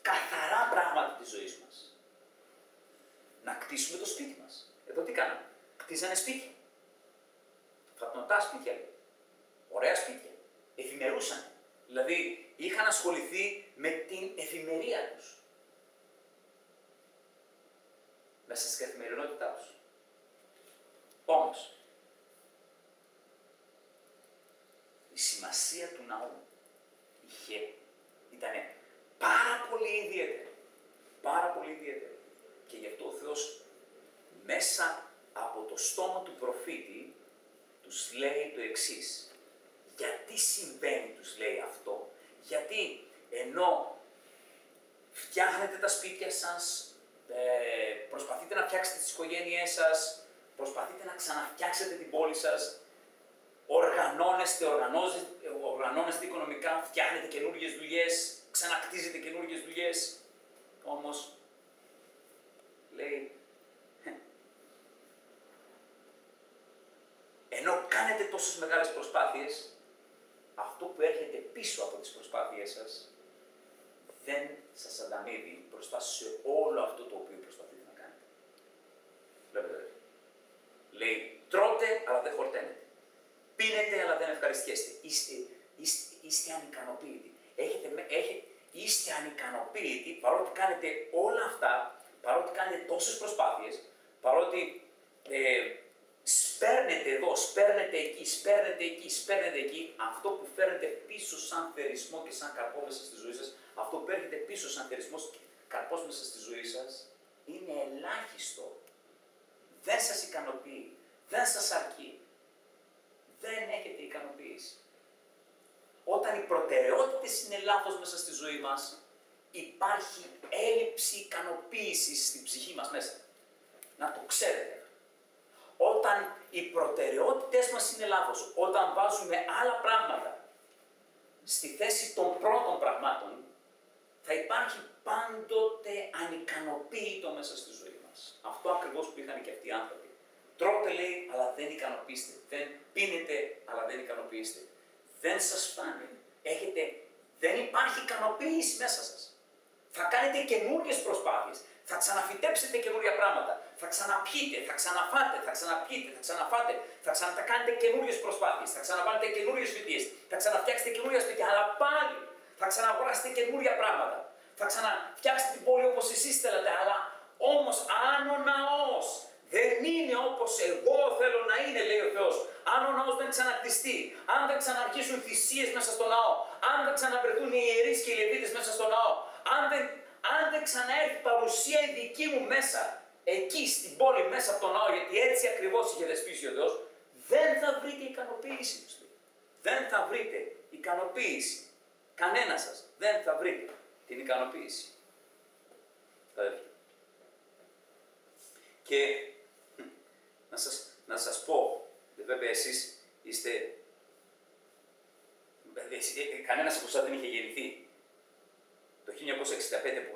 καθαρά πράγματα της ζωής μας. Να κτίσουμε το σπίτι μας. Εδώ τι κάναμε. Κτίζανε σπίτια. Φατνωτά σπίτια. Ωραία σπίτια. Εφημερούσαν. Δηλαδή είχαν ασχοληθεί με την εφημερία τους. Μέσα στην καθημερινότητά τους. Όμως, η σημασία του ναού ήταν πάρα πολύ ιδιαίτερη. Πάρα πολύ ιδιαίτερη. Και γι' αυτό ο Θεός μέσα από το στόμα του προφήτη τους λέει το εξής. Γιατί συμβαίνει, τους λέει αυτό. Γιατί ενώ φτιάχνετε τα σπίτια σας, προσπαθείτε να φτιάξετε τις οικογένειές σας, προσπαθείτε να ξαναφτιάξετε την πόλη σας, οργανώνεστε οικονομικά, φτιάχνετε καινούργιες δουλειές, ξανακτίζετε καινούργιες δουλειές, όμως λέει, ενώ κάνετε τόσες μεγάλες προσπάθειες, αυτό που έρχεται πίσω από τις προσπάθειές σας δεν σας ανταμείβει μπροστά σε όλο αυτό το οποίο προσπαθείτε να κάνετε. Βλέπετε. Λέει, τρώτε αλλά δεν χορταίνετε. Πίνετε αλλά δεν ευχαριστιέστε. Είστε ανικανοποίητοι. Είστε ανικανοποίητοι παρότι κάνετε όλα αυτά, παρότι κάνετε τόσες προσπάθειες, παρότι σπέρνετε εδώ, σπέρνετε εκεί, σπέρνετε εκεί, σπέρνετε εκεί, αυτό που φέρνετε πίσω σαν θερισμό και σαν καρπό μέσα στη ζωή σας, αυτό που έρχεται πίσω σαν θερισμός και καρπός μέσα στη ζωή σας, είναι ελάχιστο. Δεν σας ικανοποιεί, δεν σας αρκεί. Δεν έχετε ικανοποίηση. Όταν οι προτεραιότητες είναι λάθος μέσα στη ζωή μας, υπάρχει έλλειψη ικανοποίησης στην ψυχή μας μέσα. Να το ξέρετε. Όταν οι προτεραιότητες μας είναι λάθος, όταν βάζουμε άλλα πράγματα στη θέση των πρώτων πραγμάτων, θα υπάρχει πάντοτε ανικανοποίητο μέσα στη ζωή μας. Αυτό ακριβώς που είχαν και αυτοί οι άνθρωποι. Τρώτε, λέει, αλλά δεν ικανοποιήστε. Δεν πίνετε, αλλά δεν ικανοποιήστε. Δεν σας φτάνει. Δεν υπάρχει ικανοποίηση μέσα σας. Θα κάνετε καινούργιες προσπάθειες. Θα ξαναφυτέψετε καινούργια πράγματα. Θα ξαναπιείτε, θα ξαναφάτε, θα ξαναπιείτε, θα ξαναφάτε. Θα ξανακάνετε καινούργιες προσπάθειες. Θα ξαναβάλετε καινούργιες φοιτίες. Θα ξαναφτιάξετε καινούργια σπίτια. Αλλά πάλι θα ξαναγοράσετε καινούργια πράγματα. Θα ξαναφτιάξετε την πόλη όπως εσείς θέλετε. Αλλά όμως αν ο ναός δεν είναι όπως εγώ θέλω να είναι, λέει ο Θεός. Αν ο ναός δεν ξανακτιστεί, αν δεν ξαναρχίσουν θυσίες μέσα στο ναό, αν δεν ξαναβρεθούν οι ιερείς και οι λεβίτες μέσα στο ναό, αν δεν ξαναέρθει παρουσία η δική μου μέσα, εκεί στην πόλη, μέσα από το ναό, γιατί έτσι ακριβώς είχε δεσπίσει ο Θεός, δεν θα βρείτε ικανοποίηση. Δεν θα βρείτε ικανοποίηση. Κανένα σας δεν θα βρείτε την ικανοποίηση. Και να σας πω, βέβαια εσείς είστε, κανένας από εσάς δεν είχε γεννηθεί. Το 1965 που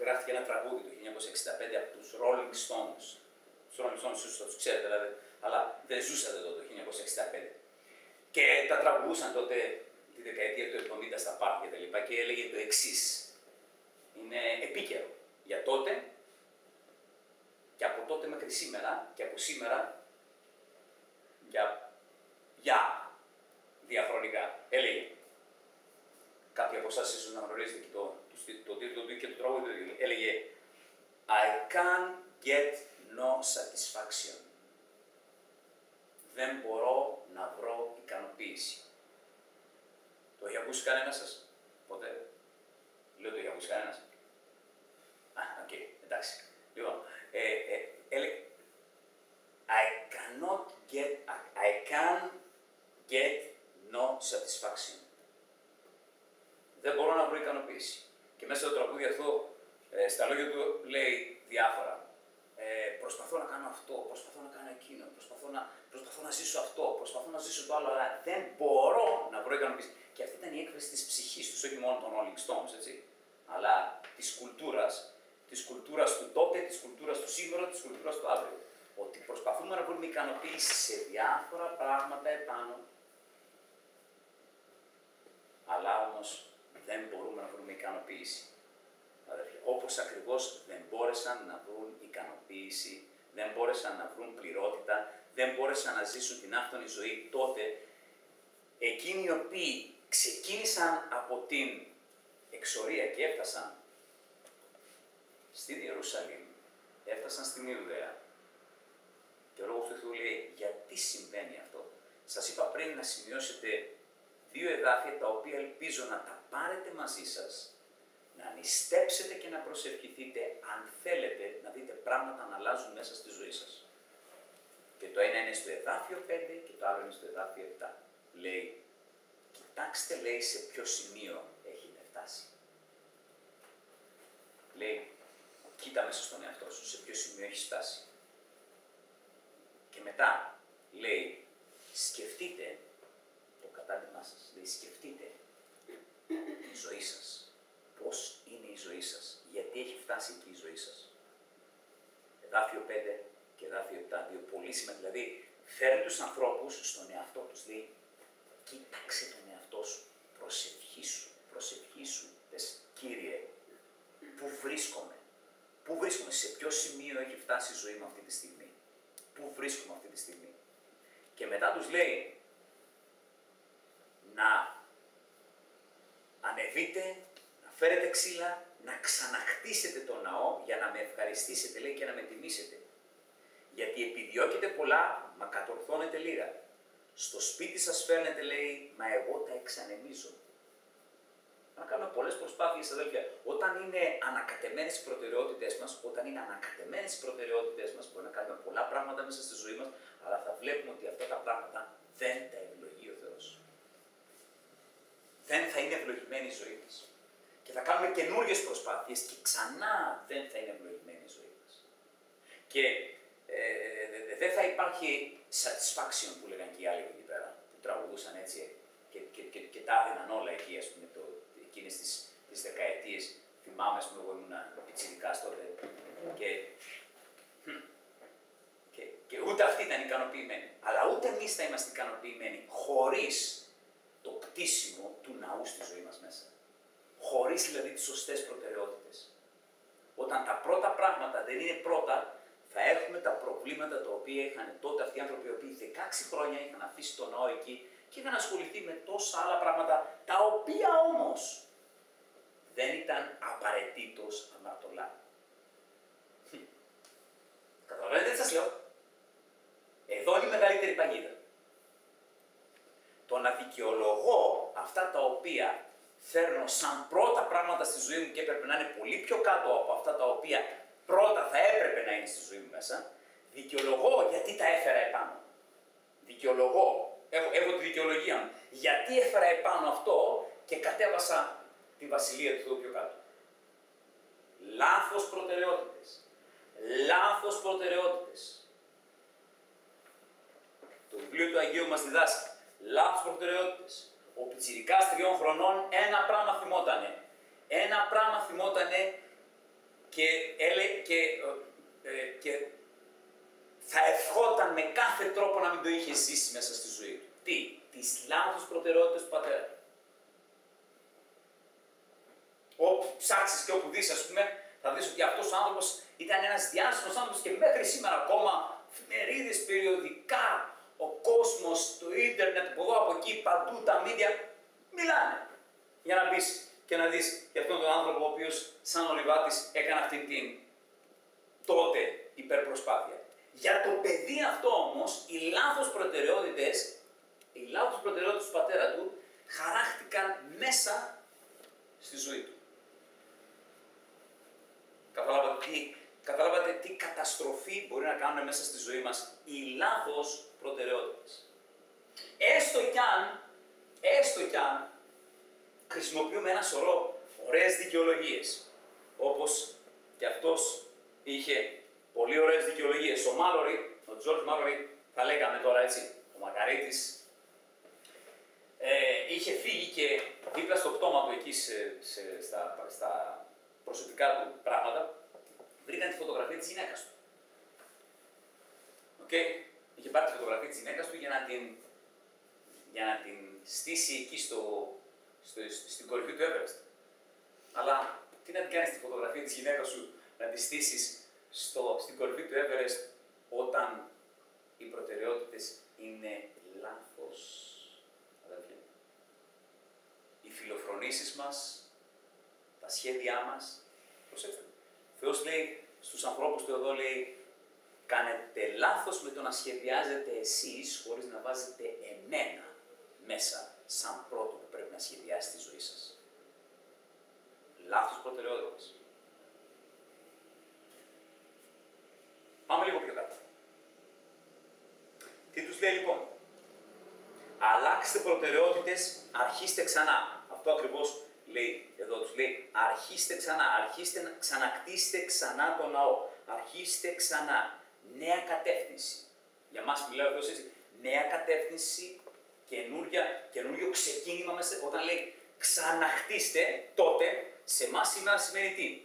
γράφτηκε ένα τραγούδι, το 1965 από τους Rolling Stones. Τους Rolling Stones ίσως θα τους ξέρετε δηλαδή, αλλά δεν ζούσατε τότε το 1965. Και τα τραγουδούσαν τότε τη δεκαετία του 70 στα πάρκια και τα λοιπά και έλεγε το εξής. Είναι επίκαιρο για τότε και από τότε μέχρι σήμερα και από σήμερα για διαχρονικά. Έλεγε. Κάποιοι από εσάς ίσως να γνωρίζετε και το τίτλο του και το τραγούδι του. Έλεγε I can't get no satisfaction. Δεν μπορώ να βρω ικανοποίηση. Το έχει ακούσει κανένας σας? Ποτέ? Λέω το έχει ακούσει κανένας. Οκ, εντάξει. Λοιπόν, έλεγε I can't get no satisfaction. Δεν μπορώ να βρω ικανοποίηση. Και μέσα στο τραγούδι αυτό, στα λόγια του λέει διάφορα. Προσπαθώ να κάνω αυτό, προσπαθώ να κάνω εκείνο, προσπαθώ να ζήσω αυτό, προσπαθώ να ζήσω το άλλο, αλλά δεν μπορώ να βρω ικανοποίηση. Και αυτή ήταν η έκφραση της ψυχής τους, όχι μόνο των Rolling Stones, έτσι, αλλά της κουλτούρας του τότε, της κουλτούρας του σήμερα, της κουλτούρας του αύριο. Ότι προσπαθούμε να βρούμε ικανοποίηση σε διάφορα πράγματα επάνω, αλλά όμως δεν μπορούμε να βρούμε ικανοποίηση. Όπως ακριβώς δεν μπόρεσαν να βρουν ικανοποίηση, δεν μπόρεσαν να βρουν πληρότητα, δεν μπόρεσαν να ζήσουν την άφθονη ζωή τότε, εκείνοι οι οποίοι ξεκίνησαν από την εξορία και έφτασαν στην Ιερουσαλήμ, έφτασαν στην Ιουδαία. Και ο λόγος του Θεού λέει, γιατί συμβαίνει αυτό. Σας είπα πριν να σημειώσετε 2 εδάφια τα οποία ελπίζω να τα πάρετε μαζί σας, να νηστέψετε και να προσευχηθείτε αν θέλετε να δείτε πράγματα να αλλάζουν μέσα στη ζωή σας. Και το ένα είναι στο εδάφιο 5 και το άλλο είναι στο εδάφιο 7. Λέει, κοιτάξτε, λέει, σε ποιο σημείο έχετε φτάσει. Λέει, κοίτα μέσα στον εαυτό σου, σε ποιο σημείο έχεις φτάσει. Και μετά, λέει, σκεφτείτε το κατάντημά σας. Λέει, σκεφτείτε τη ζωή σας. Πώς είναι η ζωή σας, γιατί έχει φτάσει εκεί η ζωή σας. Εδάφιο 5 και εδάφιο 7, 2 πολύ σημαντικά. Δηλαδή, φέρνει τους ανθρώπους στον εαυτό τους. Λέει, κοίταξε τον εαυτό σου, προσευχή σου, πες, Κύριε, πού βρίσκομαι, σε ποιο σημείο έχει φτάσει η ζωή μου αυτή τη στιγμή, πού βρίσκομαι αυτή τη στιγμή. Και μετά τους λέει, να ανεβείτε, να φέρετε ξύλα, να ξαναχτίσετε τον ναό για να με ευχαριστήσετε, λέει, και να με τιμήσετε. Γιατί επιδιώκετε πολλά, μα κατορθώνετε λίγα. Στο σπίτι σας φέρνετε, λέει, μα εγώ τα εξανεμίζω. Να κάνουμε πολλές προσπάθειες, αδέλφια. Όταν είναι ανακατεμένες οι προτεραιότητες μας, μπορεί να κάνουμε πολλά πράγματα μέσα στη ζωή μας, αλλά θα βλέπουμε ότι αυτά τα πράγματα δεν τα ευλογεί ο Θεός. Δεν θα είναι ευλογημένη η ζωή μας. Και θα κάνουμε καινούργιες προσπάθειες και ξανά δεν θα είναι ευλογημένη η ζωή μας. Και δεν θα υπάρχει satisfaction που λέγανε και οι άλλοι εκεί πέρα, που τραγουδούσαν έτσι και τα έδιναν όλα εκεί, ας πούμε, εκείνες τις δεκαετίες. Θυμάμαι, ας πούμε, εγώ ήμουν πιτσιρικάς τότε και ούτε αυτοί ήταν ικανοποιημένοι. Αλλά ούτε εμείς θα είμαστε ικανοποιημένοι χωρίς το κτίσιμο του ναού στη ζωή μας μέσα. Χωρίς δηλαδή τις σωστές προτεραιότητες. Όταν τα πρώτα πράγματα δεν είναι πρώτα, θα έχουμε τα προβλήματα τα οποία είχαν τότε αυτοί οι άνθρωποι, οι οποίοι 16 χρόνια είχαν αφήσει το ναό εκεί και είχαν ασχοληθεί με τόσα άλλα πράγματα, τα οποία όμως δεν ήταν απαραίτητος αμαρτωλά. Καταλαβαίνετε τι σας λέω. Εδώ είναι η μεγαλύτερη παγίδα. Το να δικαιολογώ αυτά τα οποία φέρνω σαν πρώτα πράγματα στη ζωή μου και έπρεπε να είναι πολύ πιο κάτω από αυτά τα οποία πρώτα θα έπρεπε να είναι στη ζωή μου μέσα, δικαιολογώ γιατί τα έφερα επάνω. Δικαιολογώ. Έχω τη δικαιολογία μου. Γιατί έφερα επάνω αυτό και κατέβασα τη βασιλεία του Θεού πιο κάτω. Λάθος προτεραιότητες. Λάθος προτεραιότητες. Το βιβλίο του Αγίου μας διδάσκει. Λάθος προτεραιότητες. Ο πιτσιρικάς 3 χρονών ένα πράγμα θυμότανε. Ένα πράγμα θυμότανε και θα ευχόταν με κάθε τρόπο να μην το είχε ζήσει μέσα στη ζωή του. Τι? Τις λάθος προτεραιότητες του πατέρα. Όπου ψάξεις και όπου δεις, ας πούμε, θα δεις ότι αυτός ο άνθρωπος ήταν ένας διάσημος άνθρωπος και μέχρι σήμερα ακόμα εφημερίδες, περιοδικά, ο κόσμος, το ίντερνετ, από εδώ, από εκεί, παντού, τα μίδια, μιλάνε. Για να μπεις και να δεις για αυτόν τον άνθρωπο ο οποίος σαν ο Λιβάτης έκανε αυτή την τότε υπερπροσπάθεια. Για το παιδί αυτό όμως, οι λάθος προτεραιότητες του πατέρα του χαράχτηκαν μέσα στη ζωή του. Καταλάβατε τι καταστροφή μπορεί να κάνουν μέσα στη ζωή μας οι λάθος προτεραιότητες. Έστω κι αν χρησιμοποιούμε ένα σωρό ωραίες δικαιολογίες, όπως και αυτός είχε πολύ ωραίες δικαιολογίες. Ο Μάλορι, ο Τζορτζ Μάλορι, θα λέγαμε τώρα έτσι, ο Μακαρίτης, είχε φύγει και δίπλα στο πτώμα του εκεί στα προσωπικά του πράγματα, βρήκαν τη φωτογραφία της γυναίκας του. Είχε πάρει τη φωτογραφία της γυναίκας του για να την στήσει εκεί στην κορυφή του Everest. Αλλά τι να την κάνεις τη φωτογραφία της γυναίκας σου, να τη στήσεις στην κορυφή του Everest, όταν οι προτεραιότητες είναι λάθος, αδελφοί. Οι φιλοφρονήσεις μας, τα σχέδιά μας, προσέξτε. Ο Θεός λέει στους ανθρώπους του εδώ, λέει, κάνετε λάθος με το να σχεδιάζετε εσείς χωρίς να βάζετε εμένα μέσα σαν πρώτο που πρέπει να σχεδιάσετε τη ζωή σας. Λάθος προτεραιότητας. Πάμε λίγο πιο κάτω. Τι τους λέει λοιπόν? Αλλάξτε προτεραιότητες, αρχίστε ξανά. Αυτό ακριβώς λέει εδώ, τους λέει αρχίστε ξανά, ξανακτήστε ξανά το ναό. Αρχίστε ξανά. Νέα κατεύθυνση. Για μας μιλάω εδώ έτσι. Νέα κατεύθυνση, καινούριο ξεκίνημα μέσα. Όταν λέει ξαναχτίστε, τότε σε εμάς σήμερα σημαίνει τι?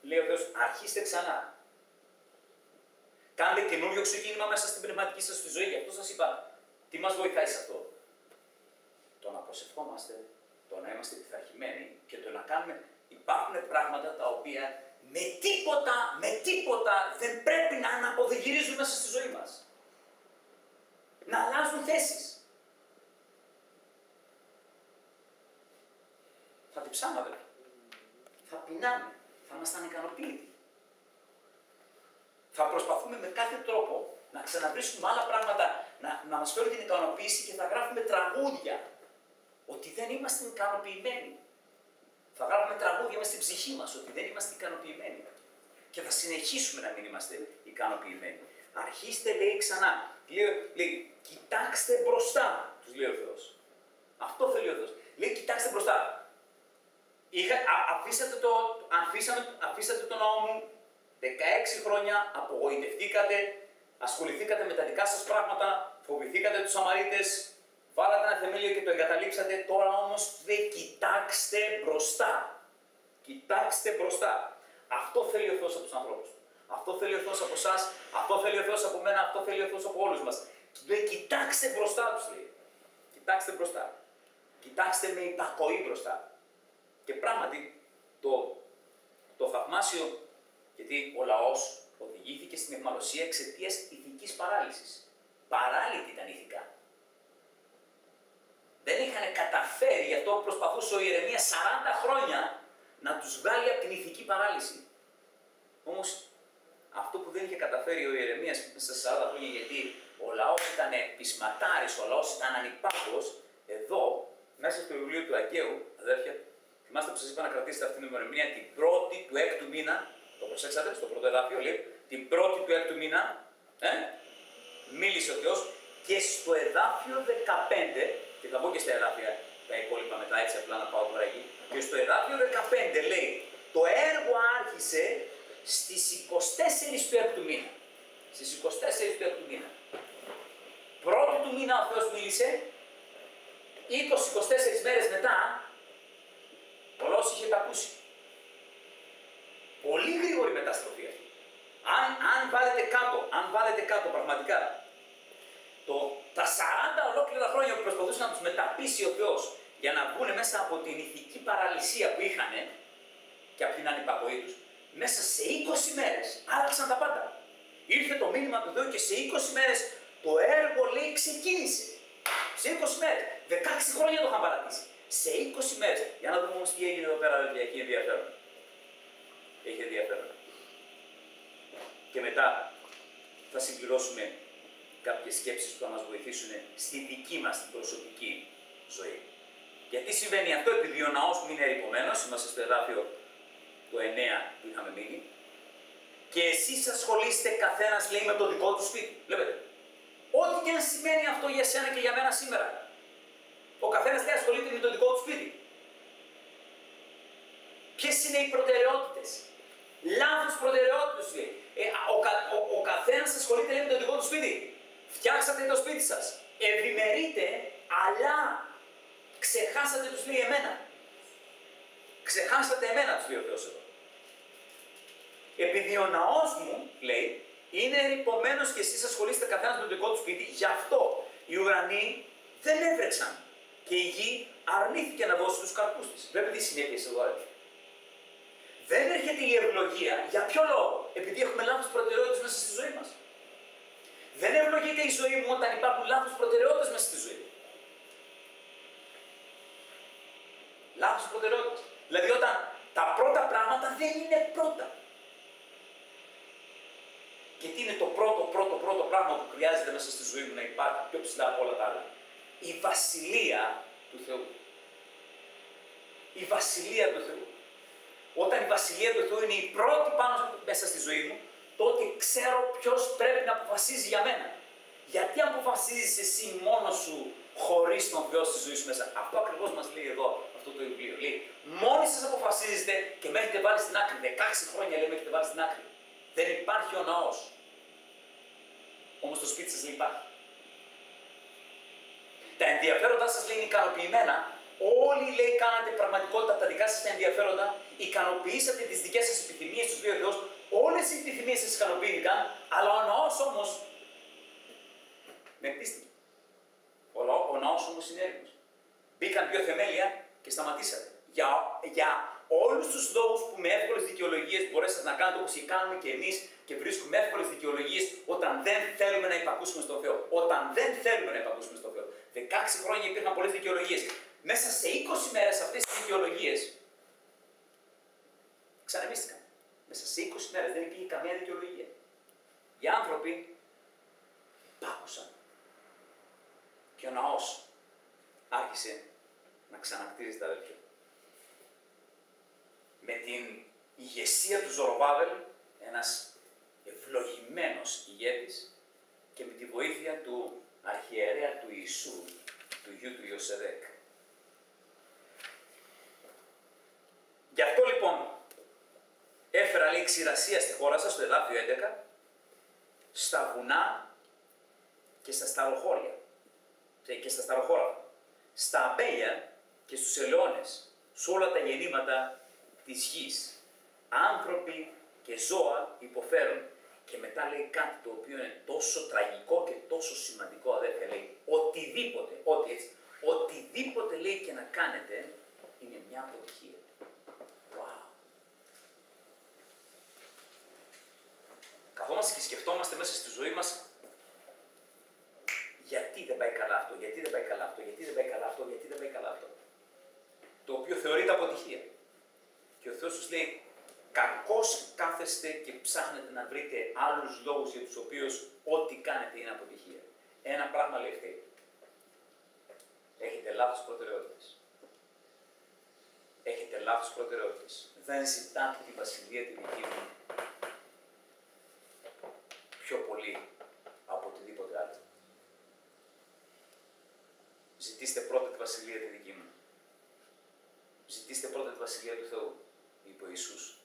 Λέει ο Θεός, αρχίστε ξανά. Κάντε καινούριο ξεκίνημα μέσα στην πνευματική σας στη ζωή. Γι' αυτό σας είπα, τι μας βοηθάει σε αυτό? Το να προσευχόμαστε, το να είμαστε πειθαρχημένοι και το να κάνουμε. Υπάρχουν πράγματα τα οποία με τίποτα δεν πρέπει να αναποδηγυρίζουν μέσα στη ζωή μας. Να αλλάζουν θέσεις. Θα διψάμε, θα πεινάμε, θα ήμασταν ικανοποιητοί. θα προσπαθούμε με κάθε τρόπο να ξαναβρίσκουμε άλλα πράγματα, να μας φέρουν την ικανοποίηση και θα γράφουμε τραγούδια. Ότι δεν είμαστε ικανοποιημένοι. Θα γράφουμε τραγούδια μέσα στην ψυχή μας, ότι δεν είμαστε ικανοποιημένοι. Και θα συνεχίσουμε να μην είμαστε ικανοποιημένοι. Αρχίστε, λέει ξανά. Λέει, κοιτάξτε μπροστά, τους λέει ο Θεός. Αυτό θέλει ο Θεός. Λέει, κοιτάξτε μπροστά. Αφήσατε το νόμο μου 16 χρόνια, απογοητευτήκατε, ασχοληθήκατε με τα δικά σας πράγματα, φοβηθήκατε τους Σαμαρίτες, βάλατε ένα θεμέλιο και το εγκαταλείψατε. Τώρα όμως λέει, κοιτάξτε μπροστά. Κοιτάξτε μπροστά. Αυτό θέλει ο Θεός από τους ανθρώπους. Αυτό θέλει ο Θεός από εσάς, αυτό θέλει ο Θεός από μένα, αυτό θέλει ο Θεός από όλους μας. Λέει, κοιτάξτε μπροστά τους, λέει. Κοιτάξτε μπροστά. Κοιτάξτε με υπακοή μπροστά. Και πράγματι, το θαυμάσιο, γιατί ο λαός οδηγήθηκε στην αιχμαλωσία εξαιτίας ηθικής παράλυσης. Παράλυτοι ήταν ηθικά. Δεν είχαν καταφέρει, γι' αυτό προσπαθούσε ο Ιερεμίας 40 χρόνια να τους βγάλει από την ηθική παράλυση. Όμως, αυτό που δεν είχε καταφέρει ο Ιερεμίας μέσα στα 40 χρόνια, γιατί ο λαός ήταν πεισματάρης, ο λαός ήταν ανυπάκουος, εδώ, μέσα στο βιβλίο του Αγγαίου, αδέρφια, θυμάστε που σας είπα να κρατήσετε αυτήν την ημερομηνία την 1η του 6ου μήνα, το προσέξατε στο πρώτο εδάφιο, λέει, την 1η του 6ου μήνα, μίλησε ο Θεός και στο εδάφιο 15, και θα μπω και στα εδάφια τα υπόλοιπα μετά, έτσι απλά να πάω τώρα εκεί, και στο εδάφιο 15 λέει, το έργο άρχισε στις 24 του 6ου μήνα. Στις 24 του 6ου μήνα. Πρώτη του μήνα ο Θεός μίλησε, 20-24 μέρες μετά, ο λαός είχε τα ακούσει. Πολύ γρήγορη μεταστροφή αυτή. Αν βάλετε κάτω πραγματικά, τα 40 ολόκληρα χρόνια που προσπαθούσε να τους μεταπείσει ο Θεός για να βγουν μέσα από την ηθική παραλυσία που είχαν και από την ανυπακοή τους, μέσα σε 20 μέρες άλλαξαν τα πάντα. Ήρθε το μήνυμα του Θεού και σε 20 μέρες το έργο, λέει, ξεκίνησε. Σε 20 μέρες. 16 χρόνια το είχαν παρατήσει. Σε 20 μέρες. Για να δούμε όμως τι έγινε εδώ πέρα, έχει ενδιαφέρον. Έχει ενδιαφέρον. Και μετά θα συμπληρώσουμε κάποιες σκέψεις που θα μας βοηθήσουν στη δική μας την προσωπική ζωή. Γιατί συμβαίνει αυτό? Επειδή ο ναός μου είναι ερειπωμένος, είμαστε στο εδάφιο το 9 που είχαμε μείνει, και εσείς ασχολείστε καθένας, λέει, με το δικό του σπίτι. Βλέπετε. Ό,τι και αν σημαίνει αυτό για σένα και για μένα σήμερα. Ο καθένας, λέει, ασχολείται με το δικό του σπίτι. Ποιες είναι οι προτεραιότητες? Λάθος προτεραιότητες, λέει. Ο καθένας ασχολείται, λέει, με το δικό του σπίτι. Φτιάξατε το σπίτι σας. Ευημερείτε, αλλά ξεχάσατε, τους λέει, εμένα. Ξεχάσατε εμένα, τους λέει ο Θεός εδώ. Επειδή ο ναός μου, λέει, είναι ερειπωμένος και εσείς ασχολείστε καθένας με το δικό του σπίτι, γι' αυτό οι ουρανοί δεν έβρεξαν και η γη αρνήθηκε να δώσει τους καρπούς της. Βλέπετε τι συνέπειες εδώ, έτσι. Δεν έρχεται η ευλογία. Για ποιο λόγο? Επειδή έχουμε λάθος προτεραιότητες μέσα στη ζωή μας. Δεν ευλογείται η ζωή μου όταν υπάρχουν λάθος προτεραιότητες μέσα στη ζωή μου. Λάθος προτεραιότητες. Δηλαδή όταν τα πρώτα πράγματα δεν είναι πρώτα. Και τι είναι το πρώτο πράγμα που χρειάζεται μέσα στη ζωή μου να υπάρχει πιο ψηλά από όλα τα άλλα? Η βασιλεία του Θεού. Η βασιλεία του Θεού. Όταν η βασιλεία του Θεού είναι η πρώτη πάνω μέσα στη ζωή μου, τότε ξέρω ποιος πρέπει να αποφασίζει για μένα. Γιατί αποφασίζεις εσύ μόνος σου χωρίς τον Θεό στη ζωή σου μέσα? Αυτό ακριβώς μας λέει εδώ αυτό το βιβλίο. Λέει, μόνοι σας αποφασίζετε και με έχετε βάλει στην άκρη. 16 χρόνια, λέει, με έχετε βάλει στην άκρη. Δεν υπάρχει ο ναός. Όμως το σπίτι σας, λέει, υπάρχει. Τα ενδιαφέροντά σας, λέει, είναι ικανοποιημένα. Όλοι, λέει, κάνατε πραγματικότητα τα δικά σας τα ενδιαφέροντα. Ικανοποιήσατε τις δικές σας επιθυμίες στους δύο Θεούς. Όλες οι επιθυμίες σας ικανοποιήθηκαν. Αλλά ο ναός όμως με πίστη. Ο ναός όμως είναι έρημος. Μπήκαν δύο θεμέλια και σταματήσατε. Για όλους τους λόγους που με εύκολες δικαιολογίες μπορέσατε να κάνετε, όπως και κάνουμε και εμείς, και βρίσκουμε εύκολες δικαιολογίες όταν δεν θέλουμε να υπακούσουμε στον Θεό. Όταν δεν θέλουμε να υπακούσουμε στον Θεό. 16 χρόνια υπήρχαν πολλές δικαιολογίες. Μέσα σε 20 μέρες αυτές τις δικαιολογίες ξανεμίστηκαν. Μέσα σε 20 μέρες δεν υπήρχε καμία δικαιολογία. Οι άνθρωποι πάγωσαν. Και ο ναός άρχισε να ξανακτήσει τα αδέλφια. Με την ηγεσία του Ζοροβάβελ, ένας ευλογημένος ηγέτης, και με τη βοήθεια του αρχιερέα του Ιησού, του γιου του Ιωσεδέκ. Γι' αυτό λοιπόν έφερα, λέει, ξηρασία στη χώρα σας, στο εδάφιο 11, στα βουνά και στα σταροχώρια και στα σταροχώρα, στα αμπέλια και στους ελαιώνες, σε όλα τα γεννήματα της γης. Άνθρωποι και ζώα υποφέρουν. Και μετά λέει κάτι το οποίο είναι τόσο τραγικό και τόσο σημαντικό, αδέρφια, λέει, οτιδήποτε λέει και να κάνετε, είναι μια αποτυχία. Wow. Καθόμαστε και σκεφτόμαστε μέσα στη ζωή μας, γιατί δεν πάει καλά αυτό, γιατί δεν πάει καλά αυτό, γιατί δεν πάει καλά αυτό, γιατί δεν πάει καλά αυτό. Το οποίο θεωρείται αποτυχία. Και ο Θεός τους λέει, κακώς κάθεστε και ψάχνετε να βρείτε άλλους λόγους για τους οποίους ό,τι κάνετε είναι αποτυχία. Ένα πράγμα λέει φταίει. Έχετε λάθος προτεραιότητες. Έχετε λάθος προτεραιότητες. Δεν ζητάτε τη βασιλεία τη δική μου πιο πολύ από οτιδήποτε άλλο. Ζητήστε πρώτα τη βασιλεία τη δική μου. Ζητήστε πρώτα τη βασιλεία του Θεού, είπε ο Ιησούς.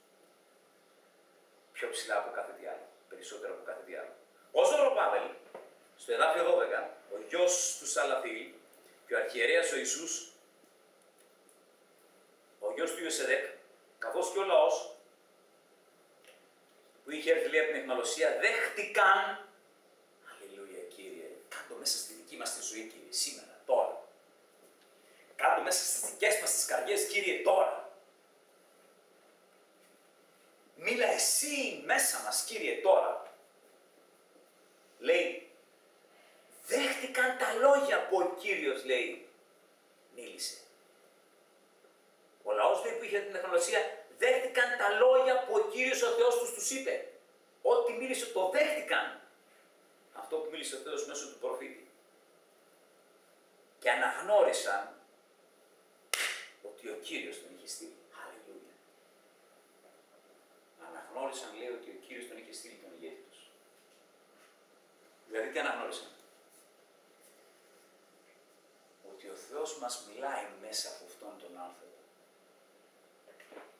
Πιο ψηλά από κάθε τι άλλο. Περισσότερο από κάθε τι άλλο. Ο Ζοροβάβελ, στο εδάφιο 12, ο γιος του Σαλαθήλ και ο αρχιερέας ο Ιησούς, ο γιος του Ιωσεδέκ, καθώς και ο λαός που είχε έρθει, λέει, από την αιχμαλωσία, δέχτηκαν, αλληλούια Κύριε, κάτω μέσα στη δική μας τη ζωή, Κύριε, σήμερα, τώρα. Κάτω μέσα στις δικές μας τις καρδιές, Κύριε, τώρα. Μίλα εσύ μέσα μας, Κύριε, τώρα. Λέει, δέχτηκαν τα λόγια που ο Κύριος, λέει, μίλησε. Ο λαός, λέει, που είχε την αιχμαλωσία, δέχτηκαν τα λόγια που ο Κύριος ο Θεός τους είπε. Ό,τι μίλησε το δέχτηκαν. Αυτό που μίλησε ο Θεός μέσω του προφήτη. Και αναγνώρισαν ότι ο Κύριος τον είχε στείλει. Αλληλούια. Αναγνώρισαν, λέει, ότι ο Κύριος τον είχε στείλει τον ηγέτη τους. Δηλαδή τι αναγνώρισαν? Ότι ο Θεός μας μιλάει μέσα από αυτόν τον άνθρωπο.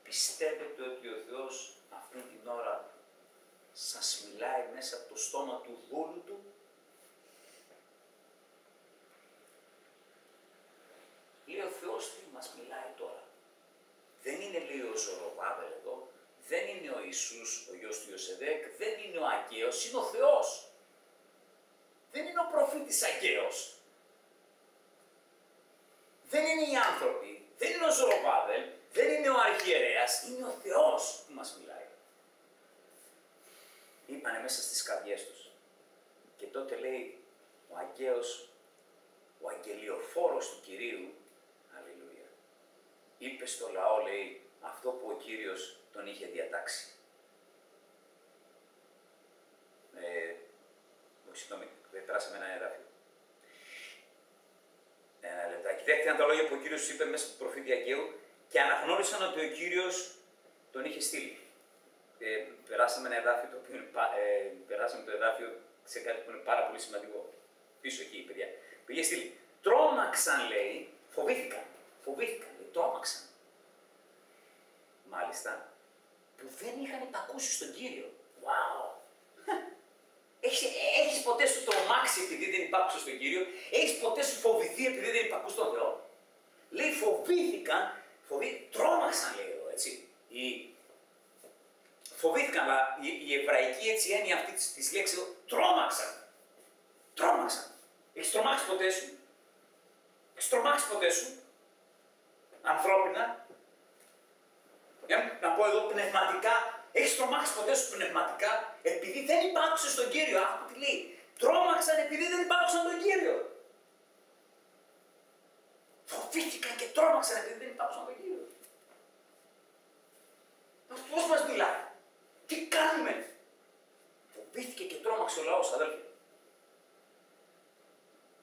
Πιστεύετε ότι ο Θεός αυτή την ώρα σας μιλάει μέσα από το στόμα του δούλου του? Λέει ο Θεός τι μας μιλάει τώρα. Δεν είναι, λέει, ο Ζοροβάβελ εδώ, δεν είναι ο Ιησούς, ο γιος του Ιωσεδέκ, δεν είναι ο Αγγέος, είναι ο Θεός. Δεν είναι ο προφήτης Αγγέος. Δεν είναι οι άνθρωποι, δεν είναι ο Ζοροβάβελ, δεν είναι ο αρχιερέας, είναι ο Θεός που μας μιλάει. Είπανε μέσα στις καρδιές τους. Και τότε, λέει, ο Αγγέος, ο αγγελιοφόρος του Κυρίου, αλληλούια, είπε στο λαό, λέει, αυτό που ο Κύριος τον είχε διατάξει. Συγγνώμη, περάσαμε ένα εδάφιο. Ένα λεπτάκι. Δέχτηκαν τα λόγια που ο Κύριος τους είπε μέσα του προφήτη Αγγαίου και αναγνώρισαν ότι ο Κύριος τον είχε στείλει. Περάσαμε ένα εδάφιο το οποίο περάσαμε το εδάφιο σε κάτι που είναι πάρα πολύ σημαντικό. Πίσω εκεί, παιδιά. Πήγε στείλει. Τρόμαξαν, λέει, φοβήθηκαν, λέει, τρόμαξαν. Μάλιστα, που δεν είχαν υπακούσει στον Κύριο. Wow! Έχεις ποτέ σου τρομάξει επειδή δεν υπάκουσες στον Κύριο? Έχεις ποτέ σου φοβηθεί επειδή δεν υπακούς τον Θεό? Λέει, φοβήθηκαν, τρόμαξαν, λέει εδώ, έτσι. Φοβήθηκαν, αλλά η εβραϊκή έτσι έννοια αυτή της λέξης, τρόμαξαν. Τρόμαξαν. Έχεις τρομάξει ποτέ σου? Έχεις τρομάξει ποτέ σου? Ανθρώπινα. Να πω εδώ πνευματικά. Έχεις τρομάξει ποτέ σου πνευματικά επειδή δεν υπάκουσες τον Κύριο? Αυτό τι λέει. Τρόμαξαν επειδή δεν υπάκουσαν τον Κύριο. Φοβήθηκαν και τρόμαξαν επειδή δεν υπάκουσαν τον Κύριο. Πώς μας μιλάει? Τι κάνουμε? Φοβήθηκε και τρόμαξε λαός, αδέλφια.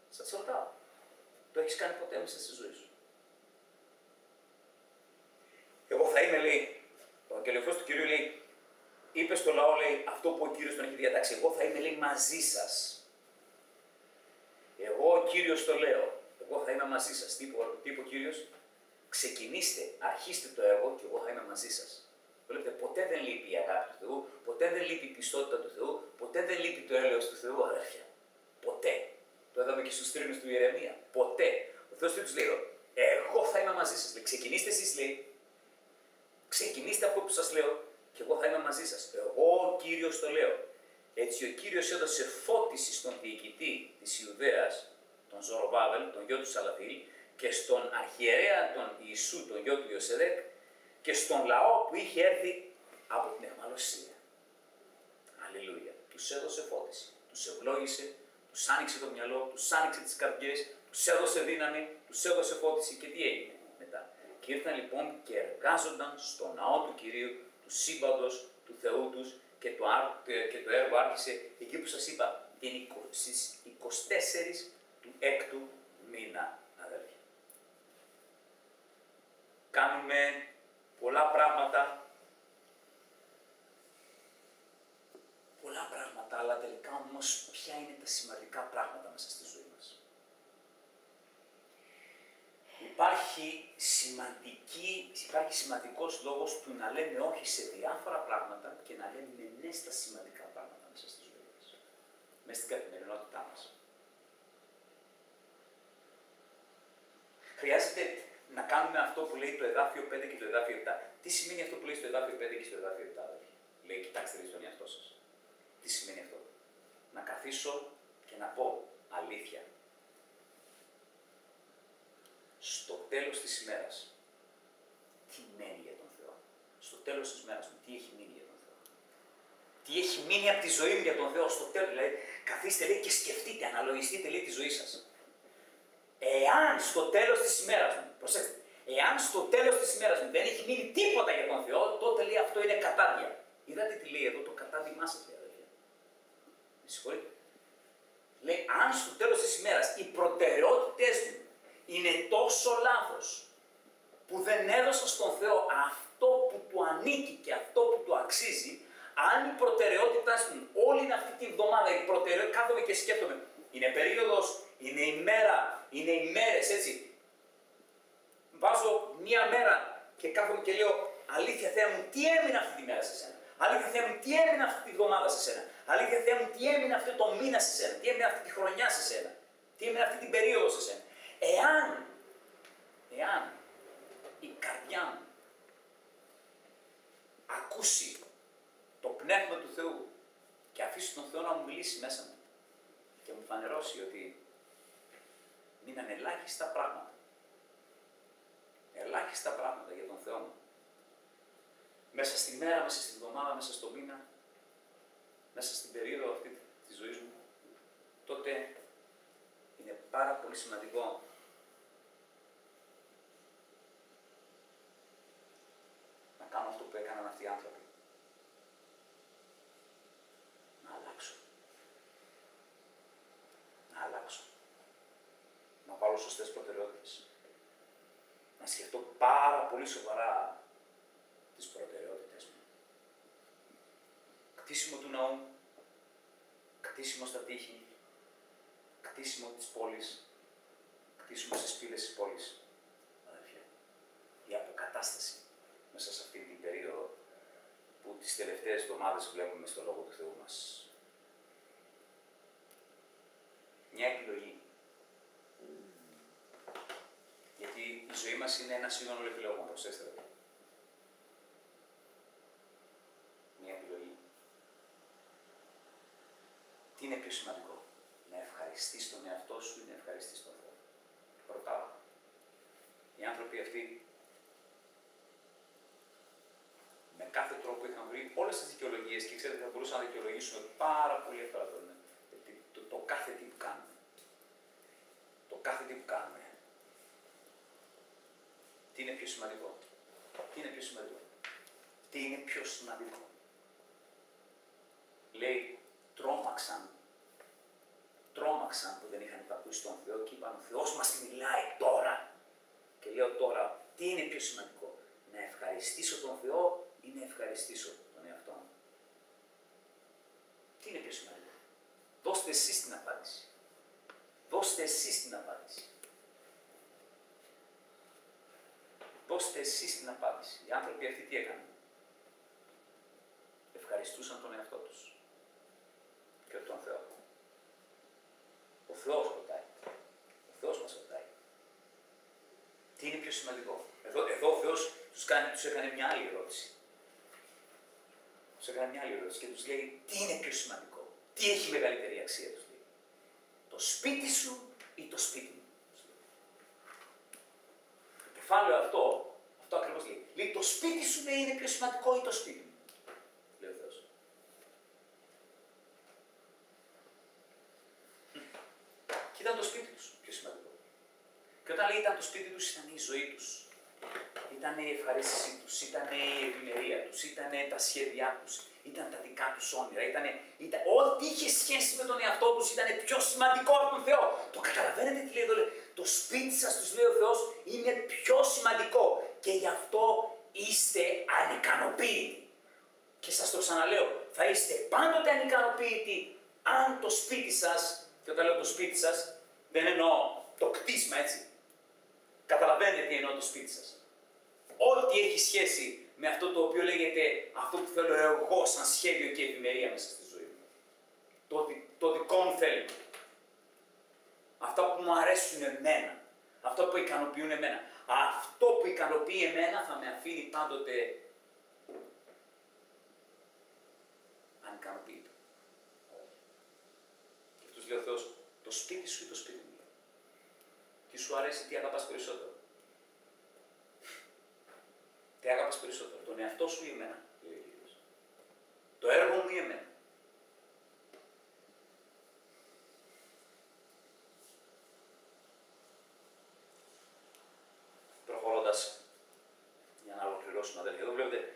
Σας ρωτάω. Το έχεις κάνει ποτέ μέσα στη ζωή σου? Εγώ θα είμαι, λέει, ο αγγελιοφόρος του Κυρίου λέει, είπε στο λαό, λέει, αυτό που ο Κύριος τον έχει διατάξει. Εγώ θα είμαι, λέει, μαζί σας. Εγώ ο Κύριος το λέω. Εγώ θα είμαι μαζί σας. Τι είπε ο Κύριος? Ξεκινήστε, αρχίστε το έργο και εγώ θα είμαι μαζί σας. Βλέπετε, ποτέ δεν λείπει η αγάπη του Θεού, ποτέ δεν λείπει η πιστότητα του Θεού, ποτέ δεν λείπει το έλεος του Θεού, αδέρφια. Ποτέ. Το είδαμε και στους θρήνους του Ιερεμία. Ποτέ. Ο Θεός τι τους λέει εδώ? Εγώ θα είμαι μαζί σας. Λέει, ξεκινήστε εσείς, λέει. Ξεκινήστε αυτό που σας λέω και εγώ θα είμαι μαζί σας. Εγώ ο Κύριος το λέω. Έτσι ο Κύριος έδωσε φώτιση στον διοικητή της Ιουδαίας, τον Ζοροβάβελ, τον γιο του Σαλαθήλ, και στον αρχιερέα τον Ιησού, τον γιο του Ιωσεδέκ, και στον λαό που είχε έρθει από την αιχμαλωσία. Αλληλούια. Τους έδωσε φώτιση, τους ευλόγησε, τους άνοιξε το μυαλό, τους άνοιξε τις καρδιές, τους έδωσε δύναμη, τους έδωσε φώτιση και τι έγινε μετά? Και ήρθαν λοιπόν και εργάζονταν στο ναό του Κυρίου, του σύμπαντος, του Θεού τους, και το έργο άρχισε εκεί που σας είπα, στις 24 του 6ου μήνα, αδέρφια. Κάνουμε πολλά πράγματα, αλλά τελικά όμως ποια είναι τα σημαντικά πράγματα μέσα στη ζωή μας? Υπάρχει σημαντικός λόγος του να λέμε όχι σε διάφορα πράγματα και να λέμε ναι στα σημαντικά πράγματα μέσα στη ζωή μας, μέσα στην καθημερινότητά μας. Χρειάζεται να κάνουμε αυτό που λέει το εδάφιο 5 και το εδάφιο 7. Τι σημαίνει αυτό που λέει στο εδάφιο 5 και στο εδάφιο 7? Λέει, κοιτάξτε δείτε τον εαυτό σας. Τι σημαίνει αυτό? Να καθίσω και να πω αλήθεια. Στο τέλος της ημέρας, τι μένει για τον Θεό? Στο τέλος της ημέρας μου, τι έχει μείνει για τον Θεό? Τι έχει μείνει από τη ζωή μου για τον Θεό? Στο τέλος, δηλαδή, καθίστε, λέει, και σκεφτείτε, αναλογιστείτε, λέει, τη ζωή σας. Εάν στο τέλος της ημέρας μου, προσέξτε, εάν στο τέλος της ημέρας μου δεν έχει μείνει τίποτα για τον Θεό, τότε, λέει, αυτό είναι κατάδια. Είδατε τι λέει εδώ το κατάδειμά σας, λέει, αδελφέ? Με συγχωρείτε. Λέει, αν στο τέλος της ημέρας οι προτεραιότητες μου είναι τόσο λάθος, που δεν έδωσα στον Θεό αυτό που του ανήκει και αυτό που του αξίζει, αν η προτεραιότητά μου όλη αυτή τη βδομάδα, κάθομαι και σκέφτομαι, είναι περίοδος, είναι ημέρα, είναι ημέρες, έτσι. Βάζω μία μέρα και κάθομαι και λέω, αλήθεια Θεέ μου, τι έμεινε αυτή τη μέρα σε σένα? Αλήθεια Θεέ μου, τι έμεινε αυτή τη βδομάδα σε σένα? Αλήθεια Θεέ μου, τι έμεινε αυτό το μήνα σε σένα? Τι έμεινε αυτή τη χρονιά σε σένα? Τι έμεινε αυτή την περίοδο σε σένα? Εάν η καρδιά μου ακούσει το Πνεύμα του Θεού και αφήσει τον Θεό να μου μιλήσει μέσα μου και μου φανερώσει ότι μείναν ελάχιστα πράγματα για τον Θεό μου, μέσα στη μέρα, μέσα στη εβδομάδα, μέσα στο μήνα, μέσα στην περίοδο αυτή της ζωής μου, τότε είναι πάρα πολύ σημαντικό να κάνω αυτό που έκαναν αυτοί οι άνθρωποι. Να αλλάξω. Να βάλω σωστές προτεραιότητες. Να σκεφτώ πάρα πολύ σοβαρά τις προτεραιότητες μου. Κτίσιμο του ναού, κτίσιμο στα τείχη, κτίσιμο της πόλης, κτίσιμο στις πύλες της πόλης. Αδερφιά, η αποκατάσταση μέσα σε αυτή την περίοδο που τις τελευταίες εβδομάδες βλέπουμε στο Λόγο του Θεού μας. Μια επιλογή. Γιατί η ζωή μας είναι ένα σύνολο επιλογών, προσέξτε. Μια επιλογή. Τι είναι πιο σημαντικό? Να ευχαριστείς τον εαυτό σου ή να ευχαριστείς τον Θεό? Ρωτάω. Οι άνθρωποι αυτοί με κάθε τρόπο είχαν βρει όλες τις δικαιολογίες και ξέρετε θα μπορούσαν να δικαιολογήσουμε πάρα πολύ εύκολα το κάθε τι που κάνουμε. Το κάθε τι που κάνουμε. Τι είναι πιο σημαντικό? Τι είναι πιο σημαντικό? Λέει, τρόμαξαν στον Θεό και είπαν: ο Θεός μας μιλάει τώρα. Και λέω τώρα, τι είναι πιο σημαντικό, να ευχαριστήσω τον Θεό ή να ευχαριστήσω τον εαυτό μου? Τι είναι πιο σημαντικό? Δώστε εσείς την απάντηση. Δώστε εσείς την απάντηση. Δώστε εσείς την απάντηση. Οι άνθρωποι αυτοί τι έκαναν? Ευχαριστούσαν τον εαυτό τους και τον Θεό. Ο Θεός ρωτάει. Ο Θεός μας ρωτάει. Τι είναι πιο σημαντικό? Εδώ ο Θεός τους έκανε μια άλλη ερώτηση. Τους έκανε μια άλλη ερώτηση και τους λέει: τι είναι πιο σημαντικό? Τι έχει μεγαλύτερη αξία, τους λέει? Το σπίτι σου ή το σπίτι μου? Το κεφάλαιο αυτό ακριβώς λέει. Λέει: το σπίτι σου, λέει, είναι πιο σημαντικό ή το σπίτι μου? Λέει ο Θεός. Και ήταν το σπίτι τους πιο σημαντικό. Και όταν λέει ήταν το σπίτι τους, ήταν η ζωή τους. Ήταν η ευχαρίστησή τους, ήταν η ευημερία τους, ήταν τα σχέδιά τους, ήταν τα δικά τους όνειρα, ό,τι είχε σχέση με τον εαυτό τους ήταν πιο σημαντικό από τον Θεό. Το καταλαβαίνετε τι λέει εδώ? Λέει, το σπίτι σας, τους λέει ο Θεός, είναι πιο σημαντικό και γι' αυτό είστε ανικανοποίητοι. Και σας το ξαναλέω, θα είστε πάντοτε ανικανοποίητοι αν το σπίτι σας, και όταν λέω το σπίτι σας, δεν εννοώ το κτίσμα, έτσι. Καταλαβαίνετε τι εννοώ το σπίτι σας. Ό,τι έχει σχέση με αυτό το οποίο λέγεται, αυτό που θέλω εγώ σαν σχέδιο και ευημερία μέσα στη ζωή μου. Το δικό μου θέλημα. Αυτά που μου αρέσουν εμένα. Αυτά που ικανοποιούν εμένα. Αυτό που ικανοποιεί εμένα θα με αφήνει πάντοτε ανικανοποιητό. Και αυτούς λέει ο Θεός, το σπίτι σου ή το σπίτι μου? Τι σου αρέσει, τι αγαπάς περισσότερο? Τι αγαπάς περισσότερο, τον εαυτό σου ή εμένα? Λέει ο Κύριος. Το έργο μου ή εμένα? Προχωρώντας, για να ολοκληρώσουμε, αδέλφια, εδώ βλέπετε,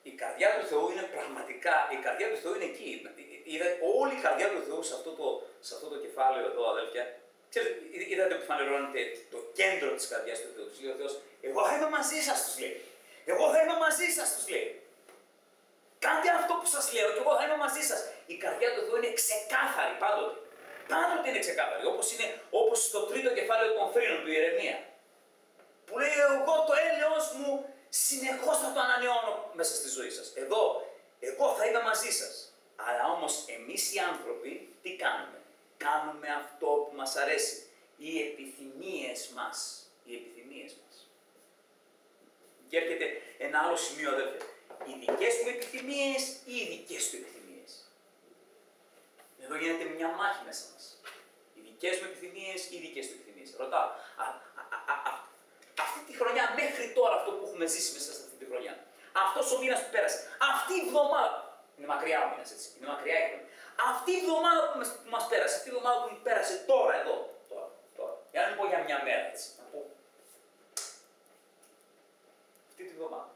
η καρδιά του Θεού είναι πραγματικά, η καρδιά του Θεού είναι εκεί. Όλη η καρδιά του Θεού σε αυτό το κεφάλαιο εδώ, αδέλφια. Ξέρετε, είδατε που φανερώνεται το κέντρο της καρδιάς του Θεού. Τους λέει ο Θεός, εγώ θα είμαι μαζί σας, τους λέει. Εγώ θα είμαι μαζί σας, τους λέει. Κάντε αυτό που σας λέω και εγώ θα είμαι μαζί σας. Η καρδιά του Θεού είναι ξεκάθαρη πάντοτε. Πάντοτε είναι ξεκάθαρη. Όπως στο τρίτο κεφάλαιο των Θρήνων του Ιερεμία. Που λέει, εγώ το έλεος μου συνεχώς θα το ανανεώνω μέσα στη ζωή σας. Εγώ θα είμαι μαζί σας. Αλλά όμως εμείς οι άνθρωποι τι κάνουμε? Κάνουμε αυτό που μας αρέσει. Οι επιθυμίες μας. Οι επιθυμίες μας. Και έρχεται ένα άλλο σημείο, αδέλφια. Οι δικές του επιθυμίες ή οι δικές του επιθυμίες? Εδώ γίνεται μια μάχη μέσα μας. Οι δικές μου επιθυμίες ή οι δικές του επιθυμίες? Ρωτάω. Αυτή τη χρονιά, μέχρι τώρα, αυτό που έχουμε ζήσει μέσα σε αυτή τη χρονιά, αυτός ο μήνας που πέρασε, αυτή η εβδομάδα, είναι μακριά ο μήνας, έτσι, είναι μακριά η χρονιά. Αυτή η εβδομάδα που μας πέρασε, αυτή η εβδομάδα που μου πέρασε τώρα εδώ, τώρα. Για να μην πω για μια μέρα, έτσι, να πω. Αυτή τη εβδομάδα.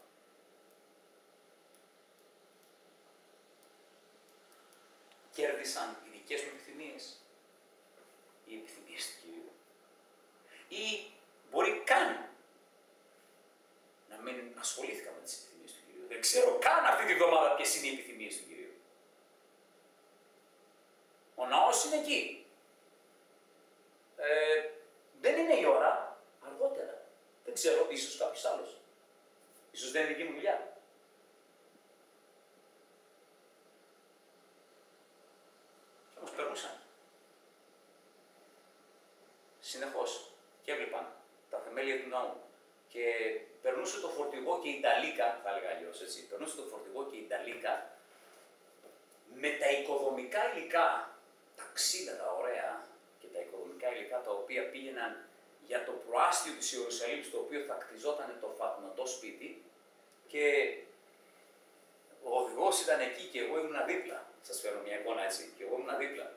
Κέρδισαν οι δικές μου επιθυμίες, οι επιθυμίες του Κυρίου? Ή μπορεί καν να μην ασχολήθηκα με τις επιθυμίες του Κυρίου? Δεν ξέρω καν αυτή τη βδομάδα ποιες είναι οι επιθυμίες του Κυρίου. Ο ναός είναι εκεί. Δεν είναι η ώρα, αργότερα. Δεν ξέρω, ίσως κάποιος άλλος. Ίσως δεν είναι δική μου δουλειά. Και όμως περνούσαν. Συνεχώς. Και έβλεπαν τα θεμέλια του ναού. Και περνούσε το φορτηγό και η νταλίκα, θα έλεγα αλλιώς, έτσι. Περνούσε το φορτηγό και η νταλίκα με τα οικοδομικά υλικά, τα ξύλα, τα ωραία και τα οικοδομικά υλικά τα οποία πήγαιναν για το προάστιο της Ιερουσαλήμ, στο οποίο θα κτιζόταν το φατνωτό σπίτι, και ο οδηγός ήταν εκεί και εγώ ήμουν δίπλα. Σας φέρω μια εικόνα, έτσι, και εγώ ήμουν δίπλα.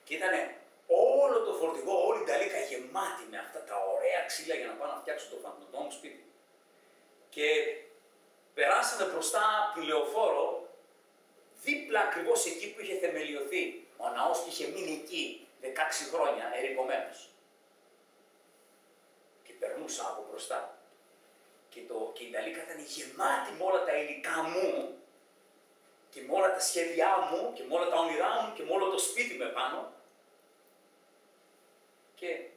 Και ήταν όλο το φορτηγό, όλη η νταλίκα γεμάτη με αυτά τα ωραία ξύλα για να πάω να φτιάξω το φατνωτό μου σπίτι. Και περάσαμε μπροστά από τη λεωφόρο, δίπλα ακριβώς εκεί που είχε θεμελιωθεί ο ναός και είχε μείνει εκεί 16 χρόνια ερημωμένος. Και περνούσα από μπροστά. Και η Νταλίκα ήταν γεμάτη με όλα τα υλικά μου και με όλα τα σχέδιά μου και με όλα τα όνειρά μου και με όλο το σπίτι με πάνω. Και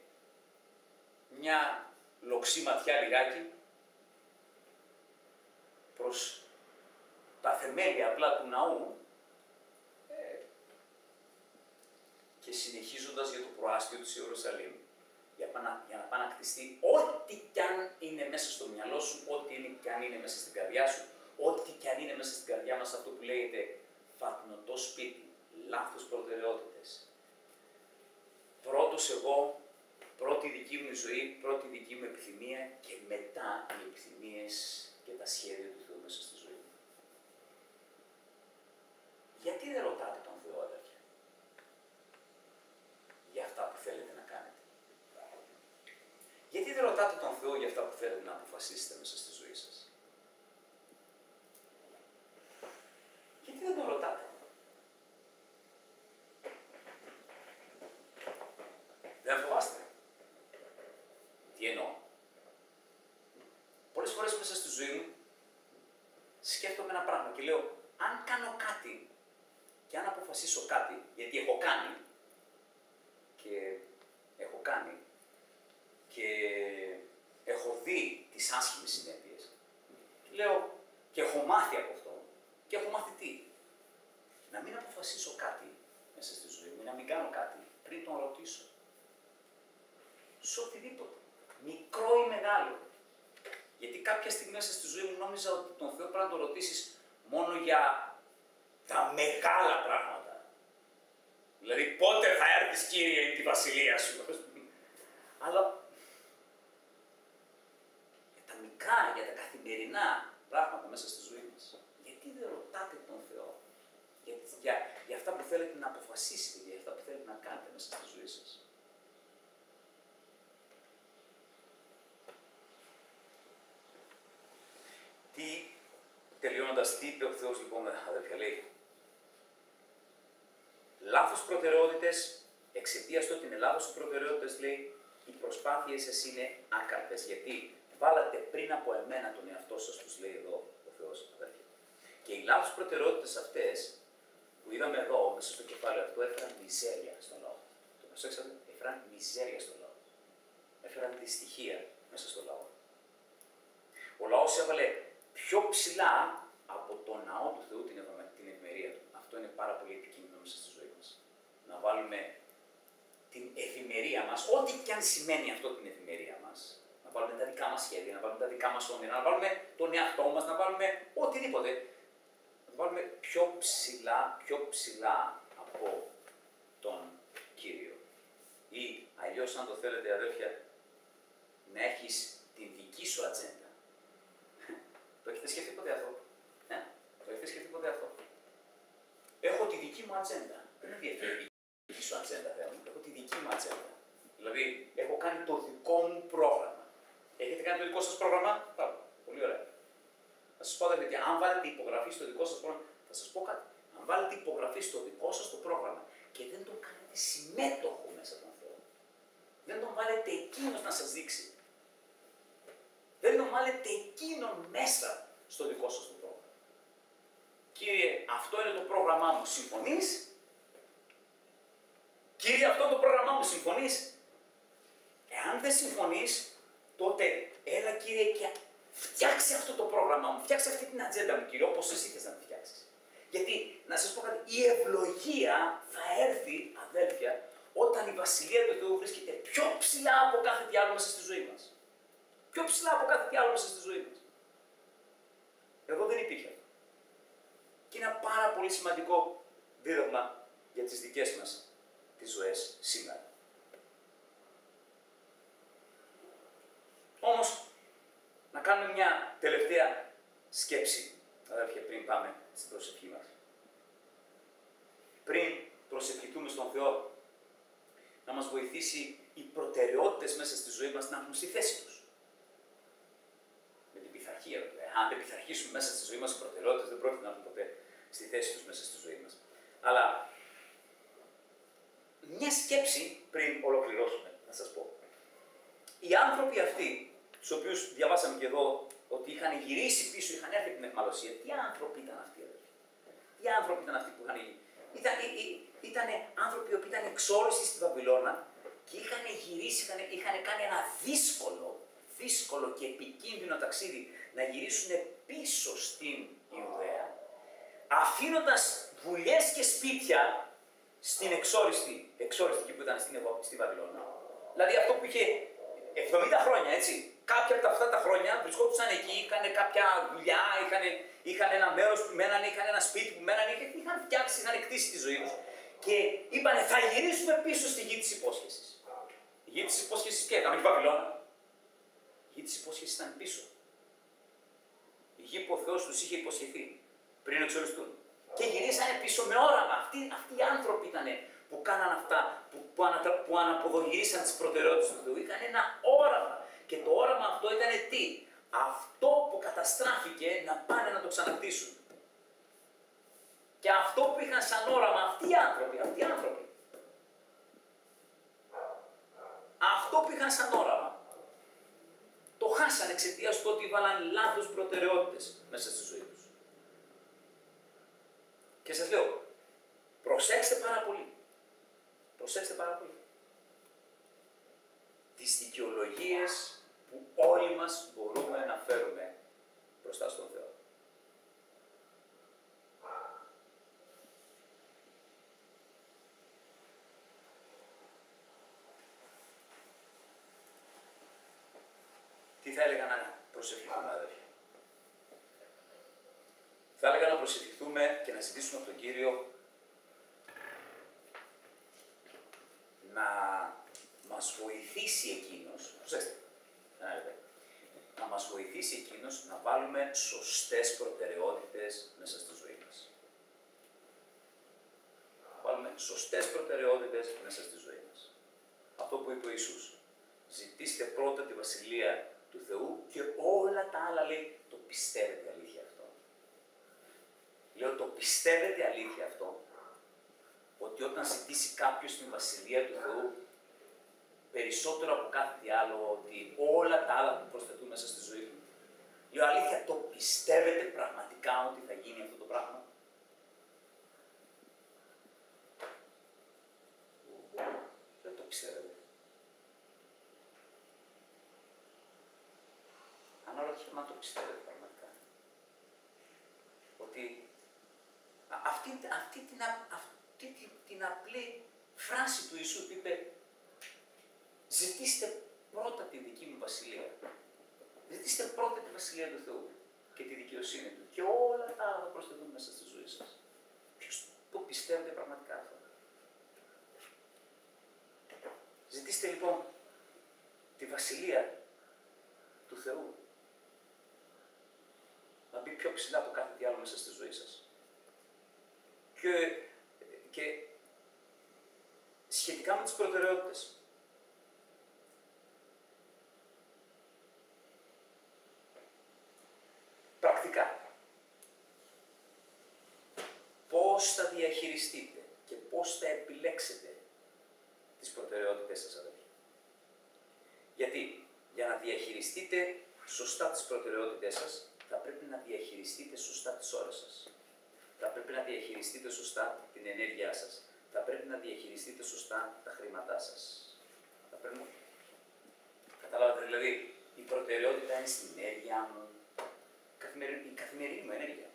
μια λοξή ματιά λιγάκι προς τα θεμέλια απλά του ναού και συνεχίζοντας για το προάστιο της Ιερουσαλήμ. Για να πάει να κτιστεί ό,τι κι αν είναι μέσα στο μυαλό σου, ό,τι κι αν είναι μέσα στην καρδιά σου, ό,τι κι αν είναι μέσα στην καρδιά μας, αυτό που λέγεται φατνωτό σπίτι, λάθος προτεραιότητες. Πρώτος εγώ, πρώτη δική μου ζωή, πρώτη δική μου επιθυμία και μετά οι επιθυμίες και τα σχέδια του Θεού μέσα στη ζωή μου. Γιατί δεν ρωτάτε τον Θεό, αδέρφια, για αυτά που θέλετε να κάνετε? Γιατί δεν ρωτάτε τον Θεό για αυτά που θέλετε να αποφασίσετε μέσα στη ζωή σας? Γιατί δεν τον ρωτάτε? Δεν φοβάστε? Τι εννοώ? Πολλές φορές μέσα στη ζωή μου σκέφτομαι ένα πράγμα και λέω, αν κάνω κάτι και αν αποφασίσω κάτι, γιατί έχω κάνει και έχω δει τις άσχημες συνέπειες, λέω, και έχω μάθει από αυτό, και έχω μάθει τι? Να μην αποφασίσω κάτι μέσα στη ζωή μου, να μην κάνω κάτι πριν τον ρωτήσω. Σε οτιδήποτε, μικρό ή μεγάλο. Γιατί κάποια στιγμή μέσα στη ζωή μου νόμιζα ότι τον Θεό πρέπει να τον ρωτήσεις μόνο για τα μεγάλα πράγματα. Δηλαδή, πότε θα έρθεις, Κύριε, τη βασιλεία σου? Αλλά για τα μικρά, για τα καθημερινά πράγματα μέσα στη ζωή μας, γιατί δεν ρωτάτε τον Θεό για αυτά που θέλετε να αποφασίσετε, για αυτά που θέλετε να κάνετε μέσα στη ζωή σας? Τελειώνοντας, τι είπε ο Θεός, λοιπόν, αδερφιά, λέει, λάθος προτεραιότητες, εξαιτίας του ότι είναι λάθος προτεραιότητες, λέει, οι προσπάθειες σας είναι άκαρπες, γιατί βάλατε πριν από εμένα τον εαυτό σας, τους λέει εδώ ο Θεός, αδερφιά. Και οι λάθος προτεραιότητες αυτές, που είδαμε εδώ, μέσα στο κεφάλαιο αυτό, έφεραν μιζέρια στον λαό. Το προσέξατε, έφεραν μιζέρια στον λαό. Έφεραν δυστυχία μέσα στον λαό. Ο λαός έβαλε πιο ψηλά από το ναό του Θεού την ευημερία του. Αυτό είναι πάρα πολύ επικίνδυνο μέσα στη ζωή μας. Να βάλουμε την ευημερία μας, ό,τι και αν σημαίνει αυτό την ευημερία μας. Να βάλουμε τα δικά μας σχέδια, να βάλουμε τα δικά μας όνειρα, να βάλουμε τον εαυτό μας, να βάλουμε οτιδήποτε. Να βάλουμε πιο ψηλά από τον Κύριο. Ή αλλιώς, αν το θέλετε, αδέρφια, να έχεις την δική σου ατζέντα. Το έχετε σκεφτεί ποτέ αυτό? Το έχετε σκεφτεί ποτέ αυτό? Έχω τη δική μου ατζέντα. Δεν είναι ενδιαφέρει η δική σου ατζέντα, Θεέ μου. Έχω τη δική μου ατζέντα. Δηλαδή, έχω κάνει το δικό μου πρόγραμμα. Έχετε κάνει το δικό σας πρόγραμμα? Πολύ ωραία. Θα σας πω, αδερφέ, αν βάλετε υπογραφή στο δικό σας πρόγραμμα, θα σας πω κάτι. Αν βάλετε υπογραφή στο δικό σας το πρόγραμμα και δεν τον κάνετε συμμέτοχο μέσα από τον Θεό, δεν τον βάλετε εκείνος να σας δείξει. Δεν τον βάλετε εκείνον μέσα στο δικό σας το πρόγραμμα. Κύριε, αυτό είναι το πρόγραμμά μου, συμφωνείς? Κύριε, αυτό είναι το πρόγραμμά μου, συμφωνείς? Εάν δεν συμφωνείς, τότε έλα, Κύριε, και φτιάξε αυτό το πρόγραμμά μου, φτιάξε αυτή την ατζέντα μου, Κύριε, όπως εσύ θες να τη φτιάξεις. Γιατί, να σας πω κάτι, η ευλογία θα έρθει, αδέλφια, όταν η Βασιλεία του Θεού βρίσκεται πιο ψηλά από κάθε τι άλλο μέσα στη ζωή μας. Πιο ψηλά από κάθε τι άλλο μέσα στη ζωή μας. Εδώ δεν υπήρχε αυτό. Και είναι ένα πάρα πολύ σημαντικό δίδαγμα για τις δικές μας τις ζωές σήμερα. Όμως, να κάνουμε μια τελευταία σκέψη, αδέρφια, πριν πάμε στην προσευχή μας. Πριν προσευχηθούμε στον Θεό, να μας βοηθήσει οι προτεραιότητες μέσα στη ζωή μας να έχουν στη θέση τους. Με την πειθαρχία, βέβαια. Αν δεν πειθαρχήσουμε μέσα στη ζωή μας, οι προτεραιότητες δεν πρόκειται να έχουν ποτέ στη θέση τους μέσα στη ζωή μας. Αλλά Μια σκέψη πριν ολοκληρώσουμε, να σας πω. Οι άνθρωποι αυτοί, τους οποίους διαβάσαμε και εδώ, ότι είχαν γυρίσει πίσω, είχαν έρθει την αιχμαλωσία, τι άνθρωποι ήταν αυτοί, αδελφοί? Τι άνθρωποι ήταν αυτοί που είχαν γίνει? Ήταν άνθρωποι που ήταν εξόριστοι στη Βαβυλώνα και είχαν γυρίσει, είχαν κάνει ένα δύσκολο και επικίνδυνο ταξίδι να γυρίσουν πίσω στην Ιουδαία, αφήνοντας δουλειές και σπίτια στην εξόριστη που ήταν στη Βαβυλώνα. Δηλαδή αυτό που είχε 70 χρόνια, έτσι. Κάποια από αυτά τα χρόνια βρισκόντουσαν εκεί, είχαν κάποια δουλειά, είχαν ένα μέρος που μένανε, είχαν ένα σπίτι που μένανε, είχαν φτιάξει, είχαν κτίσει τη ζωή τους και είπανε θα γυρίσουμε πίσω στη γη της υπόσχεσης. Η γη της υπόσχεσης ποια ήταν? Η Βαβυλώνα. Η γη της υπόσχεσης ήταν πίσω. Η γη που ο Θεός τους είχε υποσχεθεί πριν εξοριστούν. Και γυρίσανε πίσω με όραμα. Αυτοί οι άνθρωποι ήταν που κάναν αυτά, που αναποδογυρίσαν τις προτεραιότητες του Θεού. Είχαν ένα όραμα. Και το όραμα αυτό ήταν τι? Αυτό που καταστράφηκε να πάνε να το ξανακτήσουν. Και αυτό που είχαν σαν όραμα αυτοί οι άνθρωποι. Αυτό που είχαν σαν όραμα. Το χάσανε εξαιτίας του ότι βάλαν λάθος προτεραιότητες μέσα στη ζωή τους. Και σας λέω, προσέξτε πάρα πολύ. Προσέξτε πάρα πολύ. Τις δικαιολογίες που όλοι μας μπορούμε να φέρουμε μπροστά στον Θεό. Τι θα έλεγα να προσευχηθούμε, αδελφοί? Θα έλεγα να προσευχηθούμε και να ζητήσουμε από τον Κύριο να μας βοηθήσει εκείνος, προσέξτε, να μας βοηθήσει εκείνος να βάλουμε σωστές προτεραιότητες μέσα στη ζωή μας. Να βάλουμε σωστές προτεραιότητες μέσα στη ζωή μας. Αυτό που είπε ο Ιησούς. Ζητήστε πρώτα τη Βασιλεία του Θεού και όλα τα άλλα, λέει, το πιστεύετε αλήθεια αυτό. Λέω, το πιστεύετε αλήθεια αυτό, ότι όταν ζητήσει κάποιος την Βασιλεία του Θεού, περισσότερο από κάθε τι άλλο, ότι όλα τα άλλα που προσθέτουν μέσα στη ζωή του. Λέω, αλήθεια, το πιστεύετε πραγματικά ότι θα γίνει αυτό το πράγμα? Δεν το πιστεύετε. Αναρωτιέμαι αν το πιστεύετε πραγματικά. Ότι αυτή την απλή φράση του Ιησού που είπε, ζητήστε πρώτα τη δική μου Βασιλεία. Ζητήστε πρώτα τη Βασιλεία του Θεού και τη δικαιοσύνη του και όλα τα άλλα θα προσθεθούν μέσα στη ζωή σας. Ποιος το πιστεύετε πραγματικά αυτό? Ζητήστε λοιπόν τη Βασιλεία του Θεού να μπει πιο ψηλά από κάθε τι άλλο μέσα στη ζωή σας. Και σχετικά με τις προτεραιότητες. Πρακτικά. Πώς θα διαχειριστείτε και πώς θα επιλέξετε τις προτεραιότητες σας, αδελφοί? Γιατί για να διαχειριστείτε σωστά τις προτεραιότητες σας, θα πρέπει να διαχειριστείτε σωστά τις ώρες σας. Θα πρέπει να διαχειριστείτε σωστά την ενέργειά σας. Θα πρέπει να διαχειριστείτε σωστά τα χρήματά σας. Θα πρέπει... Καταλάβατε, δηλαδή, η προτεραιότητα είναι στην ενέργειά μου, η καθημερινή μου ενέργεια.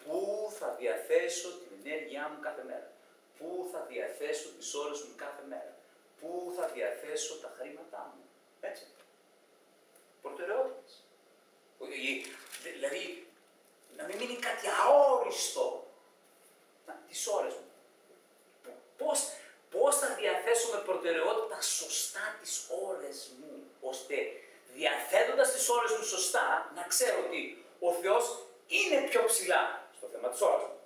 Πού θα διαθέσω την ενέργειά μου κάθε μέρα. Πού θα διαθέσω τις ώρες μου κάθε μέρα. Πού θα διαθέσω τα χρήματά μου. Έτσι. Προτεραιότητες. Δηλαδή, να μην μείνει κάτι αόριστο τις ώρες μου. Πώς θα διαθέσω με προτεραιότητα σωστά τις ώρες μου, ώστε διαθέτοντας τις ώρες μου σωστά, να ξέρω ότι ο Θεός είναι πιο ψηλά στο θέμα της ώρας μου.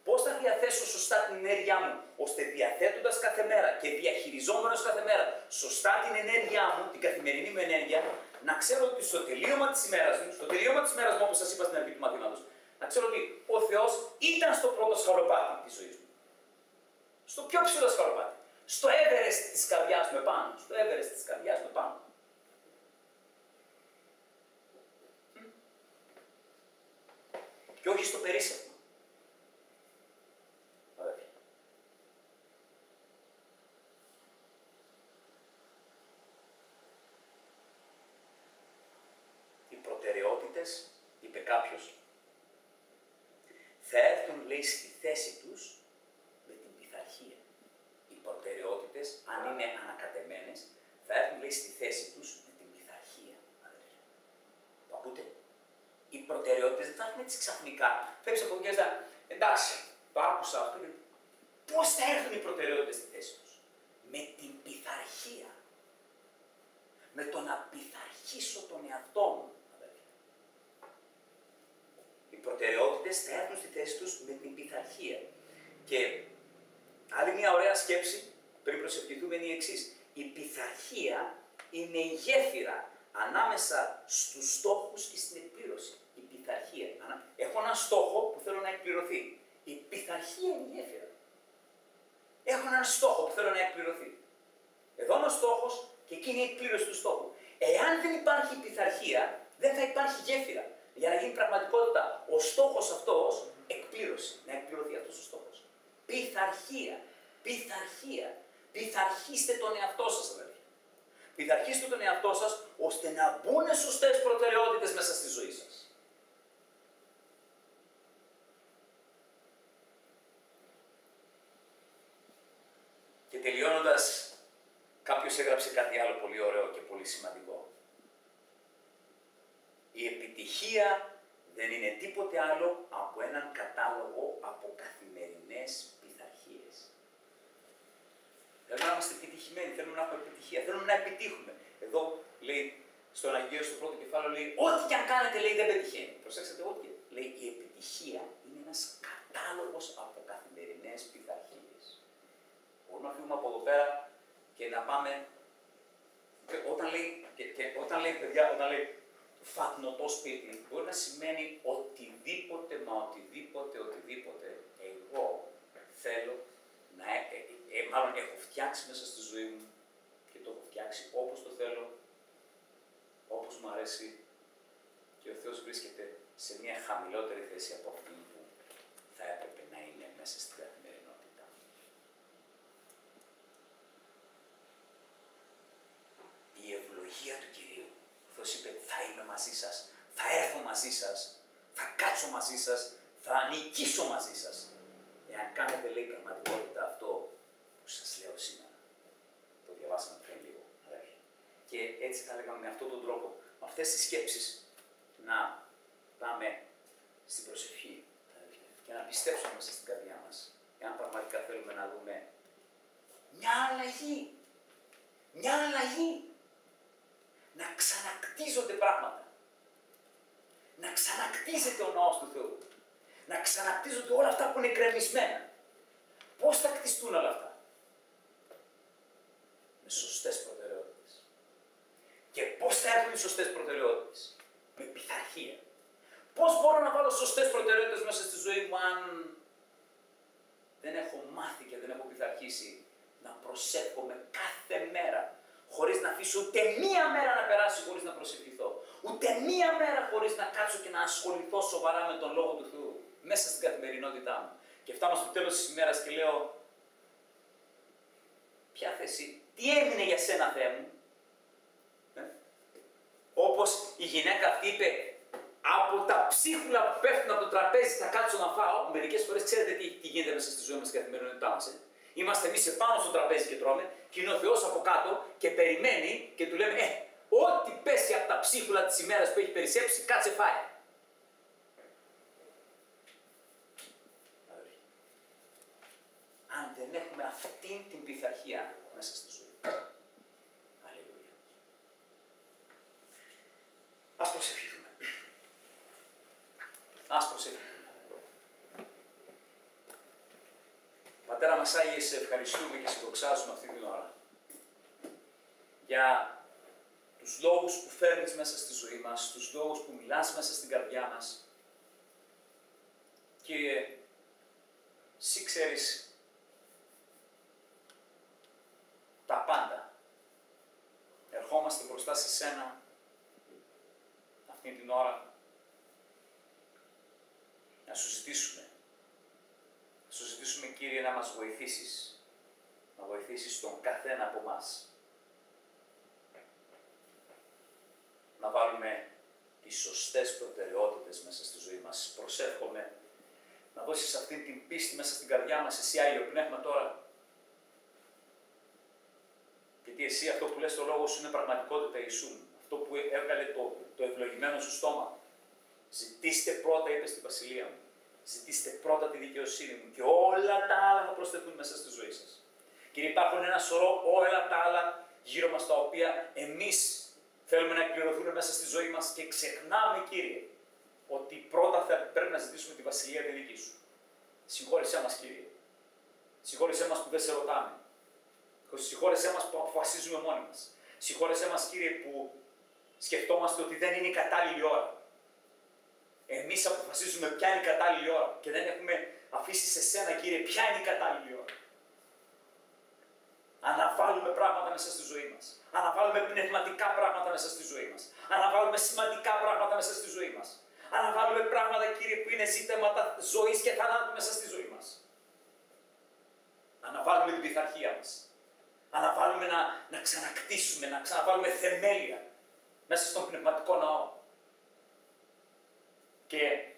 Πώς θα διαθέσω σωστά την ενέργειά μου, ώστε διαθέτοντας κάθε μέρα και διαχειριζόμενος κάθε μέρα σωστά την ενέργειά μου, την καθημερινή μου ενέργεια, να ξέρω ότι στο τελείωμα της ημέρας μου, όπως σας είπα στην αρχή του μαθήματος, να ξέρω ότι ο Θεός ήταν στο πρώτο σκαλοπάτι της ζωής μου. Στο πιο ψηλό σκαλοπάτι. Στο Everest της καρδιάς με πάνω. Στο Everest της καρδιάς με πάνω. Και όχι στο περίσσευμα. Οι προτεραιότητες, είπε κάποιος, θα έρθουν, λέει, στη θέση τους με την πειθαρχία. Οι προτεραιότητες, αν είναι ανακατεμένες, θα έρθουν, λέει, στη θέση τους με την πειθαρχία. Το ακούτε? Οι προτεραιότητες δεν θα έρθουν έτσι ξαφνικά. Φεύγεις από εδώ και λες, εντάξει, το άκουσα αυτό. Πώς θα έρθουν οι προτεραιότητες στη θέση τους? Με την πειθαρχία. Με το να πειθαρχήσω τον εαυτό μου. Οι προτεραιότητες θα έρθουν στη θέση τους με την πειθαρχία. Και άλλη μια ωραία σκέψη πριν προσευχηθούμε είναι η εξής. Η πειθαρχία είναι η γέφυρα ανάμεσα στους στόχους και στην εκπλήρωση. Η πειθαρχία. Έχω έναν στόχο που θέλω να εκπληρωθεί. Η πειθαρχία είναι η γέφυρα. Έχω έναν στόχο που θέλω να εκπληρωθεί. Εδώ είναι ο στόχος και εκεί είναι η εκπλήρωση του στόχου. Εάν δεν υπάρχει πειθαρχία, δεν θα υπάρχει γέφυρα. Για να γίνει πραγματικότητα ο στόχος αυτός, εκπλήρωση. Να εκπληρωθεί αυτός ο στόχος. Πειθαρχία. Πειθαρχία. Πειθαρχήστε τον εαυτό σας, αδελφοί. Πειθαρχήστε τον εαυτό σας, ώστε να μπουν σωστές προτεραιότητες μέσα στη ζωή σας. Και τελειώνοντας, κάποιος έγραψε κάτι άλλο πολύ ωραίο και πολύ σημαντικό. Η επιτυχία δεν είναι τίποτε άλλο από έναν κατάλογο από καθημερινές πειθαρχίες. Θέλουμε να είμαστε επιτυχημένοι, θέλουμε να έχουμε επιτυχία, θέλουμε να επιτύχουμε. Εδώ λέει, στον Αγγείο, στο πρώτο κεφάλαιο, λέει, ό,τι και αν κάνετε, λέει, δεν πετυχαίνει. Προσέξτε, ό,τι λέει, η επιτυχία είναι ένας κατάλογος από καθημερινές πειθαρχίες. Μπορούμε να φύγουμε από εδώ πέρα και να πάμε. Όταν λέει, παιδιά, όταν λέει φατνωτό σπίτι, μπορεί να σημαίνει οτιδήποτε, μα οτιδήποτε, εγώ θέλω να, μάλλον έχω φτιάξει μέσα στη ζωή μου και το έχω φτιάξει όπως το θέλω, όπως μου αρέσει και ο Θεός βρίσκεται σε μια χαμηλότερη θέση από αυτή που θα έπρεπε να είναι μέσα στην καθημερινότητα. Η ευλογία του Κυρίου. Ο Θεός είπε, θα είμαι μαζί σας, θα έρθω μαζί σας, θα κάτσω μαζί σας, θα νικήσω μαζί σας. Εάν κάνετε, λέει, πραγματικότητα αυτό που σας λέω σήμερα. Το διαβάσαμε πριν λίγο. Και έτσι θα λέγαμε με αυτόν τον τρόπο, με αυτές τις σκέψεις, να πάμε στην προσευχή και να πιστέψουμε μέσα στην καρδιά μας. Εάν πραγματικά θέλουμε να δούμε μια αλλαγή. Μια αλλαγή. Να ξανακτίζονται πράγματα. Να ξανακτίζεται ο ναός του Θεού. Να ξανακτίζονται όλα αυτά που είναι γκρεμισμένα. Πώς θα κτιστούν όλα αυτά? Με σωστές προτεραιότητες. Και πώς θα έρθουν οι σωστές προτεραιότητες? Με πειθαρχία. Πώς μπορώ να βάλω σωστές προτεραιότητες μέσα στη ζωή μου αν δεν έχω μάθει και δεν έχω πειθαρχήσει να προσεύχομαι κάθε μέρα, χωρίς να αφήσω ούτε μία μέρα να περάσει χωρίς να προσευχηθώ. Ούτε μία μέρα χωρίς να κάτσω και να ασχοληθώ σοβαρά με τον Λόγο του Θεού μέσα στην καθημερινότητά μου. Και φτάνω στο τέλος της ημέρας και λέω, ποια θέση, τι έμεινε για σένα, Θεέ μου? Όπως η γυναίκα αυτή είπε, από τα ψίχουλα που πέφτουν από το τραπέζι θα κάτσω να φάω. Μερικές φορές ξέρετε τι γίνεται μέσα στη ζωή μας, στην καθημερινότητά μας. Είμαστε εμείς επάνω στο τραπέζι και τρώμε, και είναι ο Θεός από κάτω και περιμένει και του λέμε, ό,τι πέσει από τα ψίχουλα της ημέρας που έχει περισσέψει, κάτσε φάει. Αν δεν έχουμε αυτήν την πειθαρχία μέσα στη ζωή. Αλληλούια. Ας προσευχηθούμε. Ας προσευχηθούμε. Πατέρα μας Άγιε, σε ευχαριστούμε και σε δοξάζουμε αυτή την ώρα για τους λόγους που φέρνεις μέσα στη ζωή μας, τους λόγους που μιλάς μέσα στην καρδιά μας. Κύριε, Εσύ ξέρεις μπροστά σε σένα αυτή την ώρα να σου ζητήσουμε. Να σου ζητήσουμε, Κύριε, να μας βοηθήσεις. Να βοηθήσεις τον καθένα από εμάς. Να βάλουμε τις σωστές προτεραιότητες μέσα στη ζωή μας. Προσεύχομαι να δώσεις αυτή την πίστη μέσα στην καρδιά μας, εσύ Άγιο Πνεύμα τώρα. Γιατί εσύ αυτό που λες στο λόγο σου είναι πραγματικότητα, Ιησού. Αυτό που έβγαλε το ευλογημένο σου στόμα. Ζητήστε πρώτα, είπε στη Βασιλεία μου. Ζητήστε πρώτα τη δικαιοσύνη μου και όλα τα άλλα θα προσθεθούν μέσα στη ζωή σας. Κύριε, υπάρχουν ένα σωρό όλα τα άλλα γύρω μας τα οποία εμείς θέλουμε να εκπληρωθούν μέσα στη ζωή μας και ξεχνάμε, Κύριε, ότι πρώτα θα πρέπει να ζητήσουμε τη Βασιλεία τη δική σου. Συγχώρεσέ μας, Κύριε. Συγχώρεσέ μας που δεν σε ρωτάμε. Συγχώρεσέ μας που αποφασίζουμε μόνοι μας. Συγχώρεσέ μας, Κύριε, που σκεφτόμαστε ότι δεν είναι η κατάλληλη ώρα. Εμείς αποφασίζουμε ποια είναι η κατάλληλη ώρα και δεν έχουμε αφήσει σε σένα, Κύριε, ποια είναι η κατάλληλη ώρα. Αναβάλουμε πράγματα μέσα στη ζωή μας. Αναβάλουμε πνευματικά πράγματα μέσα στη ζωή μας. Αναβάλουμε σημαντικά πράγματα μέσα στη ζωή μας. Αναβάλουμε πράγματα, Κύριε, που είναι ζήτηματα ζωής και θανάτου μέσα στη ζωή μας. Αναβάλουμε την πειθαρχία μας. Αναβάλουμε να ξανακτήσουμε, να ξαναβάλουμε θεμέλια μέσα στον πνευματικό ναό. Και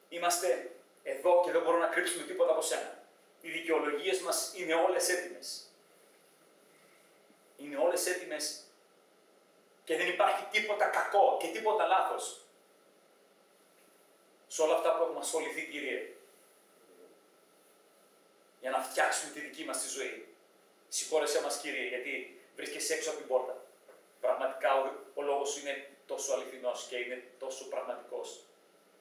είμαστε εδώ και δεν μπορούμε να κρύψουμε τίποτα από σένα. Οι δικαιολογίες μας είναι όλες έτοιμες. Είναι όλες έτοιμες και δεν υπάρχει τίποτα κακό και τίποτα λάθος σε όλα αυτά που έχουμε ασχοληθεί, Κύριε, για να φτιάξουμε τη δική μας τη ζωή. Συγχώρεσέ μας, Κύριε, γιατί βρίσκεσαι έξω από την πόρτα. Πραγματικά ο λόγος είναι τόσο αληθινός και είναι τόσο πραγματικός.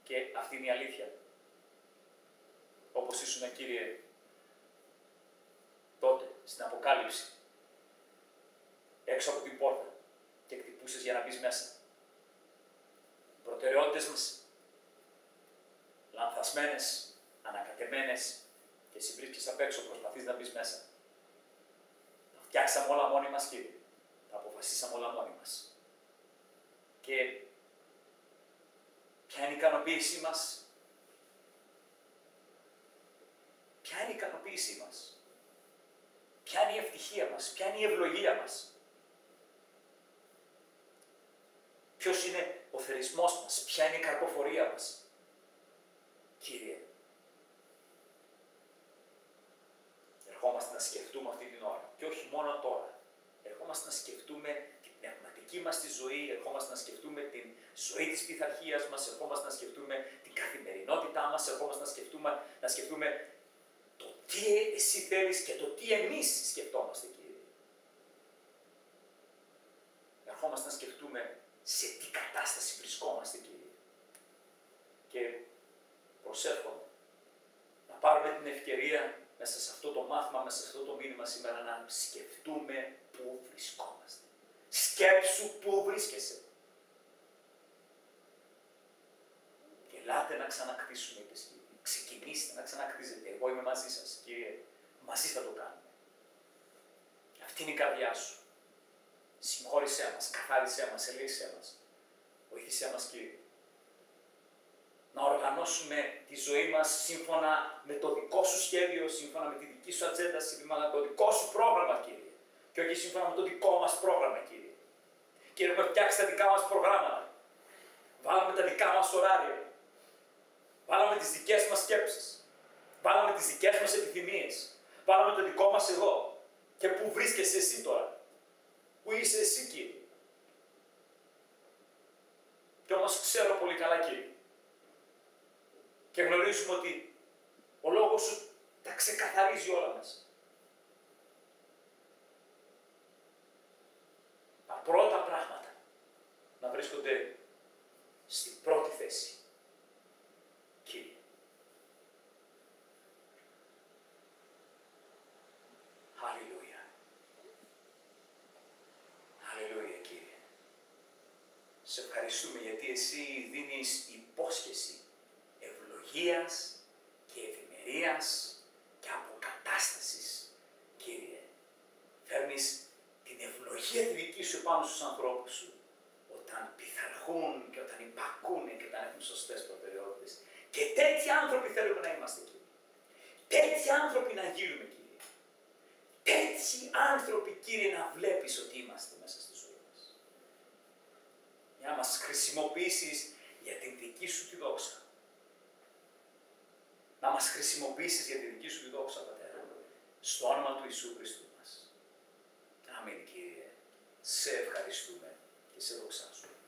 Και αυτή είναι η αλήθεια. Όπως ήσουν, Κύριε, τότε, στην Αποκάλυψη, έξω από την πόρτα και χτυπούσες για να μπεις μέσα. Οι προτεραιότητες μας, λανθασμένες, ανακατεμένες και εσύ βρίσκεσαι απ' έξω, προσπαθείς να μπεις μέσα. Τα φτιάξαμε όλα μόνοι μας, Κύριε. Τα αποφασίσαμε όλα μόνοι μας. Και ποια είναι η ικανοποίησή μας? Ποια είναι η ικανοποίησή μας? Ποια είναι η ευτυχία μας? Ποια είναι η ευλογία μας? Ποιος είναι ο θερισμός μας? Ποια είναι η καρποφορία μας? Κύριε, ερχόμαστε να σκεφτούμε αυτή την ώρα και όχι μόνο τώρα. Ερχόμαστε να σκεφτούμε την πνευματική μας τη ζωή, ερχόμαστε να σκεφτούμε την ζωή της πειθαρχίας μας, ερχόμαστε να σκεφτούμε την καθημερινότητά μας, ερχόμαστε να σκεφτούμε το τι εσύ θέλεις και το τι εμείς σκεφτόμαστε, Κύριε. Ερχόμαστε να σκεφτούμε σε τι κατάσταση βρισκόμαστε, Κύριε. Και προσεύχομαι να πάρουμε την ευκαιρία μέσα σε αυτό το μάθημα, μέσα σε αυτό το μήνυμα σήμερα να σκεφτούμε πού βρισκόμαστε. Σκέψου πού βρίσκεσαι. Και ελάτε να ξανακτήσουμε, είπες, Κύριε. Ξεκινήστε να ξανακτίζετε. Εγώ είμαι μαζί σας, Κύριε. Μαζί θα το κάνουμε. Αυτή είναι η καρδιά σου. Συγχώρησέ μας, καθάρισέ μας, ελέησέ μας. Βοήθησέ μας, Κύριε. Να οργανώσουμε τη ζωή μας σύμφωνα με το δικό σου σχέδιο, σύμφωνα με τη δική σου ατζέντα, σύμφωνα με το δικό σου πρόγραμμα, Κύριε. Και όχι σύμφωνα με το δικό μας πρόγραμμα, Κύριε. Κύριε, έχουμε φτιάξει τα δικά μας προγράμματα. Βάλαμε τα δικά μας ωράρια. Βάλαμε τις δικές μας σκέψεις. Βάλαμε τις δικές μας επιθυμίες. Βάλαμε το δικό μας εγώ. Και πού βρίσκεσαι εσύ τώρα? Πού είσαι εσύ, Κύριε? Και όμως ξέρω πολύ καλά, Κύριε. Και γνωρίζουμε ότι ο λόγος σου τα ξεκαθαρίζει όλα μας. Τα πρώτα πράγματα να βρίσκονται στην πρώτη θέση. Κύριε. Αλληλούια. Αλληλούια, Κύριε. Σε ευχαριστούμε γιατί εσύ δίνεις υπόσχεση ευλογίας και ευημερίας και αποκατάστασης, Κύριε. Φέρνεις την ευλογία τη δική σου πάνω στους ανθρώπους σου, όταν πειθαρχούν και όταν υπακούνε και όταν έχουν σωστές προτεραιότητες. Και τέτοιοι άνθρωποι θέλουμε να είμαστε, Κύριε. Τέτοιοι άνθρωποι να γίνουμε, Κύριε. Τέτοιοι άνθρωποι, Κύριε, να βλέπεις ότι είμαστε μέσα στη ζωή μας. Για να μας χρησιμοποιήσεις για την δική σου τη δόξα. Να μας χρησιμοποιήσεις για τη δική σου τη δόξα, Πατέρα. Στο όνομα του Ιησού Χριστού μας. Αμήν, Κύριε. Σε ευχαριστούμε και σε δοξάζουμε.